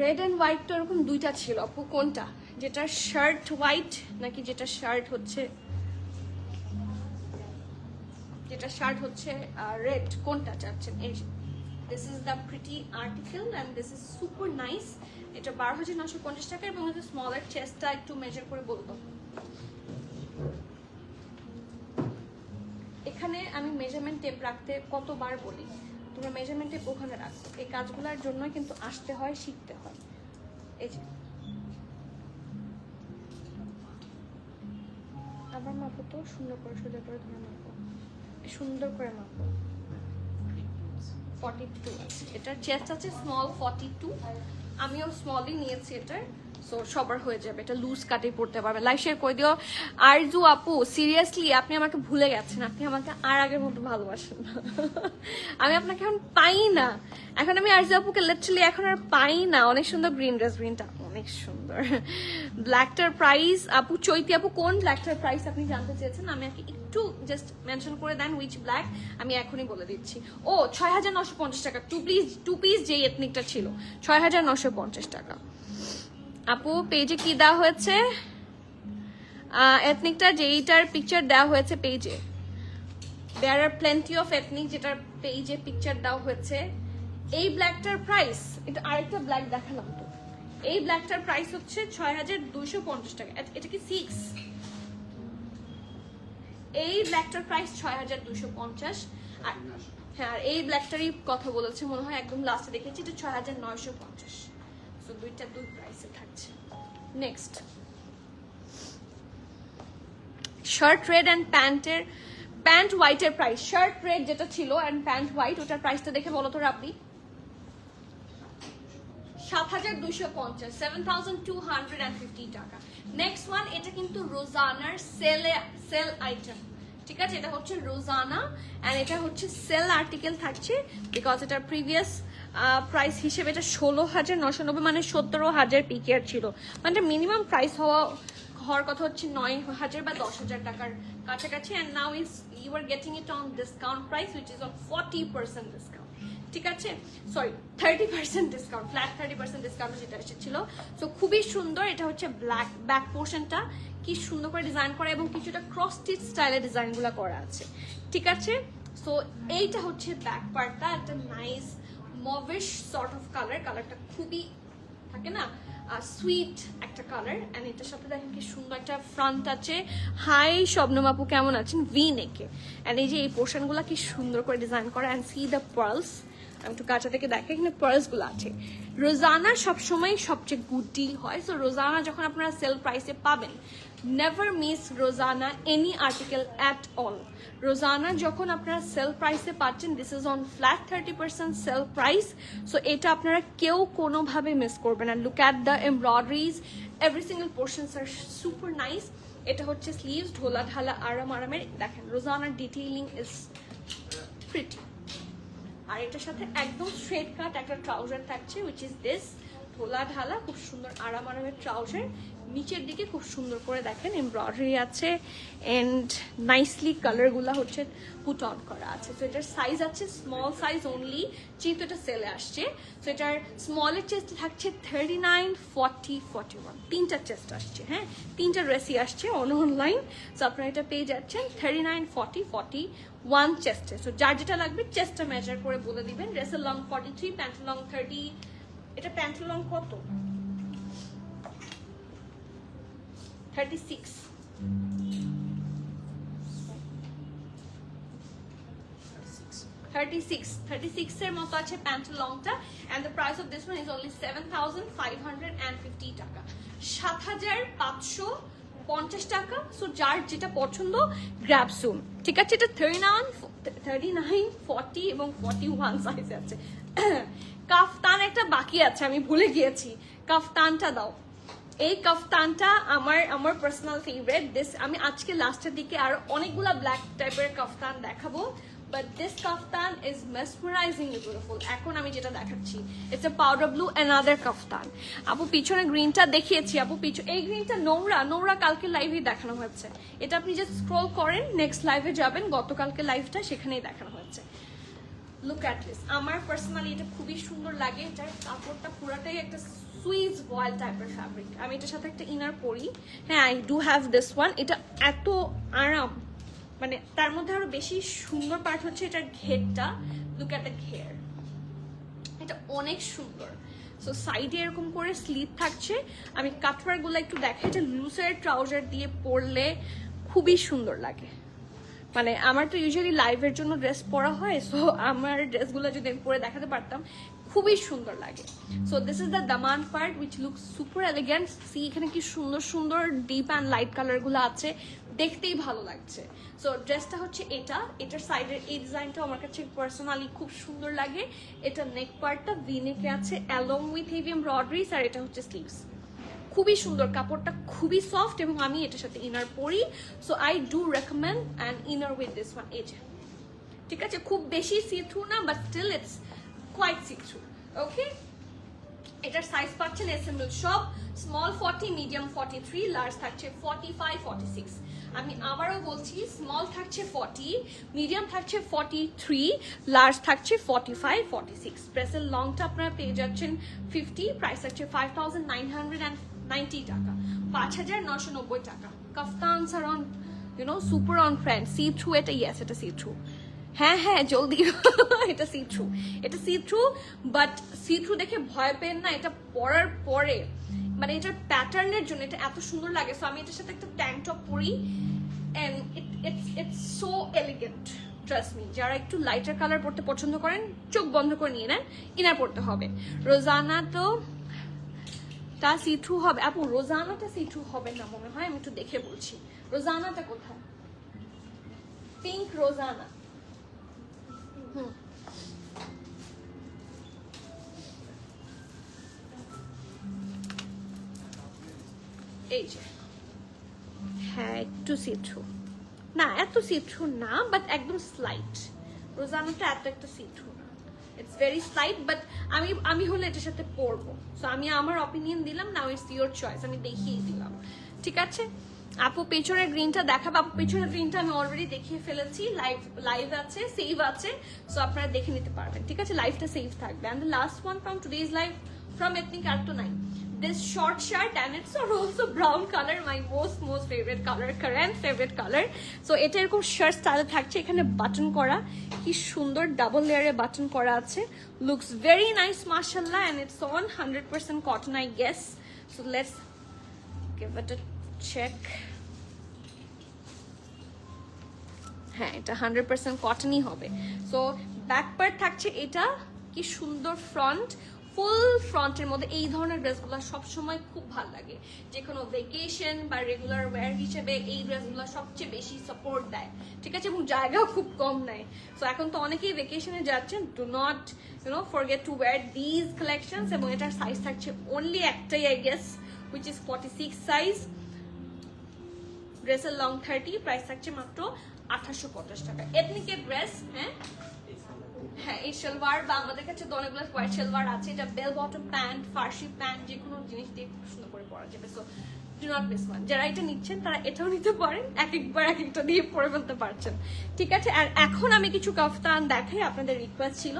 রেড অ্যান্ড হোয়াইট তো এরকম দুইটা ছিল আপু, কোনটা? যেটা শার্ট হোয়াইট নাকি যেটা শার্ট হচ্ছে রেড, কোনটা চাচ্ছেন? এই this is the pretty article and this is super nice. এটা 12,950 টাকা এবং এটা স্মলার চেস্টটা একটু মেজার করে বলবো। এখানে আমি মেজারমেন্ট টেপ রাখতে কতবার বলি, তোমরা মেজারমেন্ট টেপ ওখানে রাখো। এই কাজগুলোর জন্য কিন্তু আসতে হয়, শিখতে হয়। এই যে আবার মাপো তো, সুন্দর করে সোজা করে ধরে মাপো, সুন্দর করে মাপো। 42 আছে এটার চেস্ট আছে স্মল 42, আমিও স্মলই নিয়েছি এটার। সো সবার হয়ে যাবে, এটা লুজ কাটে পড়তে পারবে। লাইক শেয়ার করে দিও। আরজু আপু সিরিয়াসলি আপনি আমাকে ভুলে গেছেন, আপনি আমাকে আর আগের মতো ভালোবাসেন না। আমি আপনাকে এখন পাই না, এখন আমি আরজু আপুকে লিটারালি এখন আর পাই না। অনেক সুন্দর গ্রিন ড্রেস, গ্রিনটা অনেক সুন্দর। ব্ল্যাকটার প্রাইস আপু, চৈতি আপু কোন ব্ল্যাকটার প্রাইস আপনি জানতে চেয়েছেন? আমি একটু জাস্ট মেনশন করে দেন উইচ ব্ল্যাক, আমি এখনই বলে দিচ্ছি। ও 6,950 টাকা টু পিস যে এথনিকটা ছিল, 6,950 টাকা। আপু পেজে কি দেওয়া হয়েছে? এথনিকটা যেইটার পিকচার দেওয়া হয়েছে পেজে, দেয়ার আর প্লেন্টি অফ এথনিক যেটার পেজে পিকচার দেওয়া হয়েছে। এই ব্ল্যাকটার প্রাইস, এটা আরেকটা ব্ল্যাক দেখালাম তো, এই ব্ল্যাকটার প্রাইস হচ্ছে 6,250 টাকা। এটা কি 6? এই ব্ল্যাকটার প্রাইস 6,250। আর হ্যাঁ, আর এই ব্ল্যাকটারই কথা বলেছে মনে হয়, একদম লাস্টে দেখেছি, এটা 6,950। সো দুইটা দুই প্রাইসে থাকছে। Next shirt red and pant হোয়াইটের প্রাইস। শার্ট রেড যেটা ছিল অ্যান্ড প্যান্ট হোয়াইট, ওটার প্রাইসটা দেখে বলো তো রাব্বি। 7,250, 7,250 টাকা। নেক্সট ওয়ান, এটা কিন্তু রোজানার সেল আইটেম, ঠিক আছে? এটা হচ্ছে রোজানা অ্যান্ড এটা হচ্ছে সেল আর্টিকেল থাকছে, বিকজ এটার প্রিভিয়াস প্রাইস হিসেবে এটা 16,990, মানে 17,000 পিকের ছিল, মানে মিনিমাম প্রাইস হওয়ার কথা হচ্ছে 9,000 বা 10,000 টাকার কাছাকাছি। And now you are getting it on discount price which is on 40% discount, ঠিক আছে? সরি 30% ডিসকাউন্ট, ফ্ল্যাট 30% ডিসকাউন্ট যেটা এসেছিল। সো খুবই সুন্দর। এটা হচ্ছে ব্যাক পোর্শনটা কি সুন্দর করে ডিজাইন করা এবং কিছুটা ক্রস স্টিচ স্টাইলে ডিজাইনগুলো করা আছে, ঠিক আছে? সো এইটা হচ্ছে ব্যাক পার্টটা, একটা নাইস মভিশ সর্ট অফ কালারটা খুবই থাকে না সুইট একটা কালার। অ্যান্ড এটার সাথে দেখেন কি সুন্দর একটা ফ্রন্ট আছে। হাই শবনম আপু কেমন আছেন? ভি নেকে। অ্যান্ড এই যে এই পোর্শনগুলো কি সুন্দর করে ডিজাইন করা। অ্যান্ড সি দ্য পার্লস, আমি একটু কাঁচা থেকে দেখে, এখানে পার্লসগুলো আছে। রোজানা সবসময় সবচেয়ে গুড ডিল হয়। সো রোজানা যখন আপনারা সেল প্রাইসে পাবেন, never miss Rozana any article at all. Rozana যখন আপনারা সেল প্রাইসে পাচ্ছেন, this is on flat 30% sale price. So এটা আপনারা কেউ কোনোভাবে মিস করবেন না। Look at the embroideries, every single portions are super nice. এটা হচ্ছে স্লিভস, ঢোলা ঢালা আরামের। দেখেন রোজানার ডিটেইলিং ইজ প্রিটি। আর এটার সাথে একদম স্ট্রেট কাট একটা ট্রাউজার থাকছে উইচ ইজ দিস, ঢোলা ঢালা খুব সুন্দর আরামের ট্রাউজার। নিচের দিকে খুব সুন্দর করে দেখেন এমব্রয়ডারি আছে এন্ড নাইসলি কালারগুলো হচ্ছে পুট অন করা আছে। তো এটার সাইজ আছে স্মল সাইজ অনলি, যেহেতু এটা সেলে আসছে। তো এটার স্মলের চেস্ট থাকছে 39, 40, 41, তিনটা চেস্ট আসছে। হ্যাঁ, তিনটা ড্রেসই আসছে অনলাইন। সো আপনারা এটা পেয়ে যাচ্ছেন 39, 40, 41 চেস্টে। সো যার যেটা লাগবে চেস্টটা মেজার করে বলে দিবেন। ড্রেসের লং 43, প্যান্টের লং 30। এটা প্যান্টের লং কত? 36 36 এর মতো আছে pant লংটা and the price of this one is only 7,550 টাকা, 7,550 টাকা। সো যার যেটা পছন্দ গ্র্যাব সুন, ঠিক আছে। এটা 39, 40 এবং 41 সাইজ আছে। কাফতান একটা বাকি আছে, আমি ভুলে গিয়েছি, কাফতানটা দাও। এই কাফতানটা আমার পার্সোনাল ফেভারিট। দিস আমি আজকে লাস্টের দিকে আর অনেকগুলা ব্ল্যাক টাইপের কাফতান দেখাবো, but this kaftan is mesmerizingly beautiful। এখন আমি যেটা দেখাচ্ছি, it's a powder blue, another kaftan। আপু পিছনে গ্রিনটা দেখিয়েছি, আপু এই গ্রিনটা নোংরা কালকে লাইভে দেখানো হয়েছে। এটা আপনি জাস্ট স্ক্রল করেন, নেক্সট লাইভে যাবেন, গতকালকে লাইভটা সেখানেই দেখানো হয়েছে। লুক অ্যাট দিস, আমার পার্সোনালি এটা খুবই সুন্দর লাগে। এটার কাপড়টা পুরাটাই একটা সুইস ভয়েল টাইপের ফ্যাব্রিক। আমি এটার সাথে একটা ইনার পরি, হ্যাঁ I do have this one. এটা এত আরাম, মানে তার মধ্যে আরো বেশি সুন্দর পার্ট হচ্ছে এটার ঘেরটা। লুক অ্যাট দ্য ঘের, এটা অনেক সুন্দর। সো সাইডে এরকম করে স্লিভ থাকছে। আমি কাটওয়ার্কগুলো একটু দেখাই, এটা লুজের ট্রাউজার দিয়ে পরলে খুবই সুন্দর লাগে। মানে আমার তো ইউজুয়ালি লাইভের জন্য ড্রেস পরা হয়, সো আমার ড্রেসগুলো যদি আমি পরে দেখাতে পারতাম, খুবই সুন্দর লাগে। সো দিস ইজ দ্য দামান part which look super elegant. See এখানে কি সুন্দর সুন্দর ডিপ অ্যান্ড লাইট কালারগুলো আছে, দেখতেই ভালো লাগছে। সো ড্রেসটা হচ্ছে এটা, এটার সাইডের এই ডিজাইনটা আমার কাছে পার্সোনালি খুব সুন্দর লাগে। এটা নেক পার্টটা ভি নেকে আছে অ্যালং উইথ হেভি এমব্রয়ডারিজ, আর এটা হচ্ছে স্লিভস। খুবই সুন্দর, কাপড়টা খুবই সফট, এবং আমি এটার সাথে ইনার পরি। So I do recommend an inner with this one. এই যে ঠিক আছে, খুব বেশি সি থ্রু না, but still it's quite see through. Okay, এটার সাইজ পাচ্ছেন এসএমএল সব, স্মল 40, মিডিয়াম 43, লার্জ থাকছে 45, 46। আমি আবারও বলছি, স্মল থাকছে 40, মিডিয়াম থাকছে 43, লার্জ থাকছে 45, 46। ড্রেসের লংটা আপনারা পেয়ে যাচ্ছেন 50, প্রাইস থাকছে 5,990 টাকা, 5,990 টাকা। Kaftans are on super on trend. See through এটা, ইয়েস এটা সি থ্রু, হ্যাঁ জলদি। এটা সি থ্রু, এটা see through, but see through দেখে ভয় পেন না, এটা পরার পরে মানে এটার প্যাটার্নের জন্য এটা এত সুন্দর লাগে। সো আমি এটার সাথে একটা ট্যাঙ্ক টপ পরি, and it's so elegant. Trust me, যারা একটু লাইটার কালার পরতে পছন্দ করেন, চোখ বন্ধ করে নিয়ে নেন, ইনার পরতে হবে। রোজানা তো তা সি থ্রু হবে আপু, রোজানাটা সি থ্রু হবে না মনে হয়, আমি একটু দেখে বলছি। রোজানাটা কোথায়? পিঙ্ক রোজানা, এই যে, হ্যাঁ একটু সি থ্রু না, এত সি থ্রু না, বাট একদম স্লাইট। রোজানাটা এত একটা সি থ্রু না, ইটস ভেরি স্লাইট, বাট আমি হলে এটার সাথে পরবো। সো আমি আমার অপিনিয়ন দিলাম, নাও ইটস ইওর চয়েস, আমি দেখিয়ে দিলাম, ঠিক আছে। আপু পেছনের গ্রিনটা দেখাবো। আপু পেছনের গ্রিনটা আমি অলরেডি দেখিয়ে ফেলেছি, লাইভ আছে, সেভ আছে, সো আপনারা দেখে নিতে পারবেন, ঠিক আছে। লাইভটা সেভ থাকবে। And the last one from today's live from Ethnic Art 9, this short shirt, and it's also brown color, my most favorite color, current favorite color. So এটা এরকম শার্ট স্টাইলে থাকছে, এখানে বাটন করা, কি সুন্দর ডাবল লেয়ারে বাটন করা আছে, looks very nice mashallah, and it's on 100% cotton I guess. So let's give it a check. হ্যাঁ এটা 100% কটনই হবে। সো ব্যাক পার্ট থাকছে এটা, কি সুন্দর ফ্রন্ট, ফুল ফ্রন্টের মধ্যে এই ধরনের ড্রেসগুলো সবসময় খুব ভালো লাগে, যে কোনো ভেকেশন বা রেগুলার ওয়্যার হিসেবে এই ড্রেসগুলো সবচেয়ে বেশি সাপোর্ট দেয়, ঠিক আছে, এবং জায়গাও খুব কম নেয়। সো এখন তো অনেকেই ভেকেশনে যাচ্ছেন, do not forget to wire these collections. এবং এটার সাইজ থাকছে অনলি একটাই I guess, which is 46 size. ড্রেসের লং 30, প্রাইস থাকছে মাত্র 2850 টাকা। এথনিকের ড্রেস, হ্যাঁ এই সালোয়ার বা আমাদের কাছে তো অনেকগুলো হোয়াইট সালোয়ার আছে, এটা বেল বটম প্যান্ট, ফার্সি প্যান্ট, যে কোনো জিনিস দিয়ে খুব সুন্দর করে পরা যাবে। So do not miss one. যারা এটা নিচ্ছেন তারা এটাও নিতে পারেন, এক একবার এক একটা দিয়ে পরে ফেলতে পারছেন, ঠিক আছে। আর এখন আমি কিছু কাফতান দেখাই, আপনাদের রিকোয়েস্ট ছিল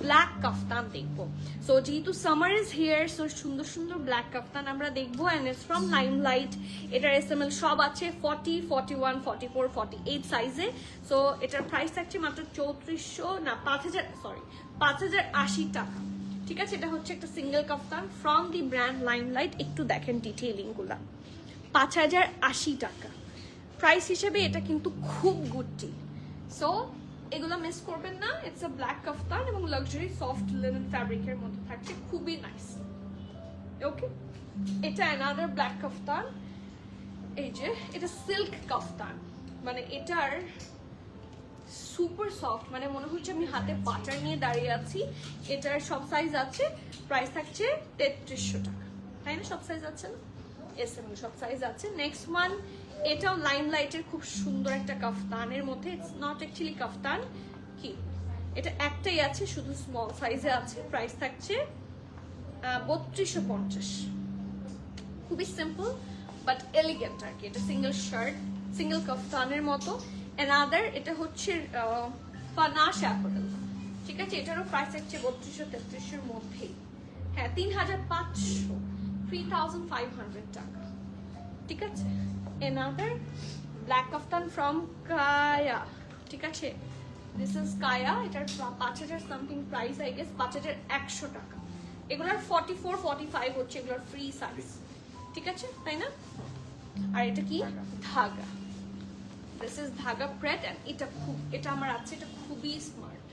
ব্ল্যাক কাফতান দেখবো। সো যেহেতু সামার ইজ হিয়ার, সো সুন্দর সুন্দর ব্ল্যাক কাফতান আমরা দেখবো, অ্যান্ড ইটস ফ্রম লাইমলাইট। এটার এসএমএল সব আছে 40, 41, 44, 48 সাইজে। সো এটার প্রাইস থাকছে মাত্র 3400 না 5080 টাকা, ঠিক আছে। এটা হচ্ছে একটা single kaftan from the brand limelight. একটু দেখেন ডিটেইলিং গুলা, 5,080 টাকা। প্রাইস হিসেবে এটা কিন্তু খুব গুড ডিল। সো এগুলো মিস করবেন না। ইটস আ ব্ল্যাক কাফতান এবং লাক্সারি সফট লিনেন ফ্যাব্রিকের মধ্যে থাকছে, খুবই নাইস। ওকে, এটা অ্যানাদার ব্ল্যাক কাফতান। এই যে এটা সিল্ক কাফতান, মানে এটার সুপার সফট, মানে মনে হচ্ছে আমি হাতে বাটার নিয়ে দাঁড়িয়ে আছি। এটার সব সাইজ আছে, প্রাইস থাকছে 3300 টাকা, তাই না? সব সাইজ আছে না? এস এম সব সাইজ আছে। নেক্সট ওয়ান, এটাও লাইম লাইটের খুব সুন্দর একটা কাফতানের মধ্যে। ইটস নট অ্যাকচুয়ালি কাফতান, কি এটা একটাই আছে, শুধু স্মল সাইজে আছে। প্রাইস থাকছে 3250। খুবই সিম্পল বাট এলিগেন্ট আর কি। এটা সিঙ্গেল শার্ট, সিঙ্গেল কাফতানের মতো। অ্যানাদার, এটা হচ্ছে পানাশ অ্যাপারেল, ঠিক আছে? এটারও প্রাইস হচ্ছে 3200-3300 মধ্যেই। হ্যাঁ, 3500, 3500 টাকা, ঠিক আছে? অ্যানাদার ব্ল্যাক কাফতান ফ্রম কায়া, ঠিক আছে? দিস ইজ কায়া। এটার 5000 সামথিং প্রাইস, আই গেস 5100 টাকা। এগুলোর 44-45 হচ্ছে এগুলোর ফ্রি সাইজ, ঠিক আছে, তাই না? আর এটা কি? ধাগা। This is dhaga thread. And এটা আমার আছে, এটা খুবই স্মার্ট,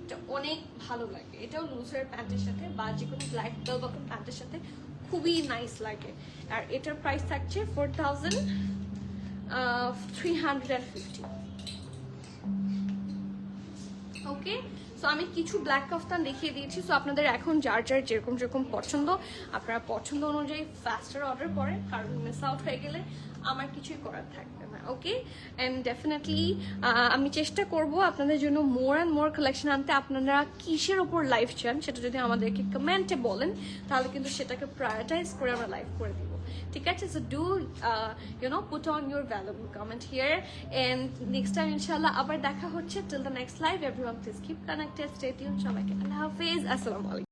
এটা অনেক ভালো লাগে। এটাও লুজার প্যান্টের সাথে বা যে কোনো ব্ল্যাক বেল বটম প্যান্টের সাথে খুবই নাইস লাগে। আর এটার প্রাইস থাকছে 4350। ওকে, সো আমি কিছু ব্ল্যাক কাফতান দেখিয়ে দিয়েছি। সো আপনাদের এখন যার যেরকম যেরকম পছন্দ, আপনারা পছন্দ অনুযায়ী ফাস্টার অর্ডার করেন, কারণ মিস আউট হয়ে গেলে আমার কিছুই করার থাকবে না। ওকে, অ্যান্ড ডেফিনেটলি আমি চেষ্টা করব আপনাদের জন্য মোর অ্যান্ড মোর কালেকশন আনতে। আপনারা কিসের ওপর লাইভ চান সেটা যদি আমাদেরকে কমেন্টে বলেন, তাহলে কিন্তু সেটাকে প্রায়োরিটাইজ করে আমরা লাইভ করে দিব, ঠিক আছে? So do put on your valuable comment here, and next time inshallah আবার দেখা হচ্ছে। Till the next live, everyone please keep connected, stay tuned, সবাইকে আল্লাহ হাফেজ, আসসালামু আলাইকুম।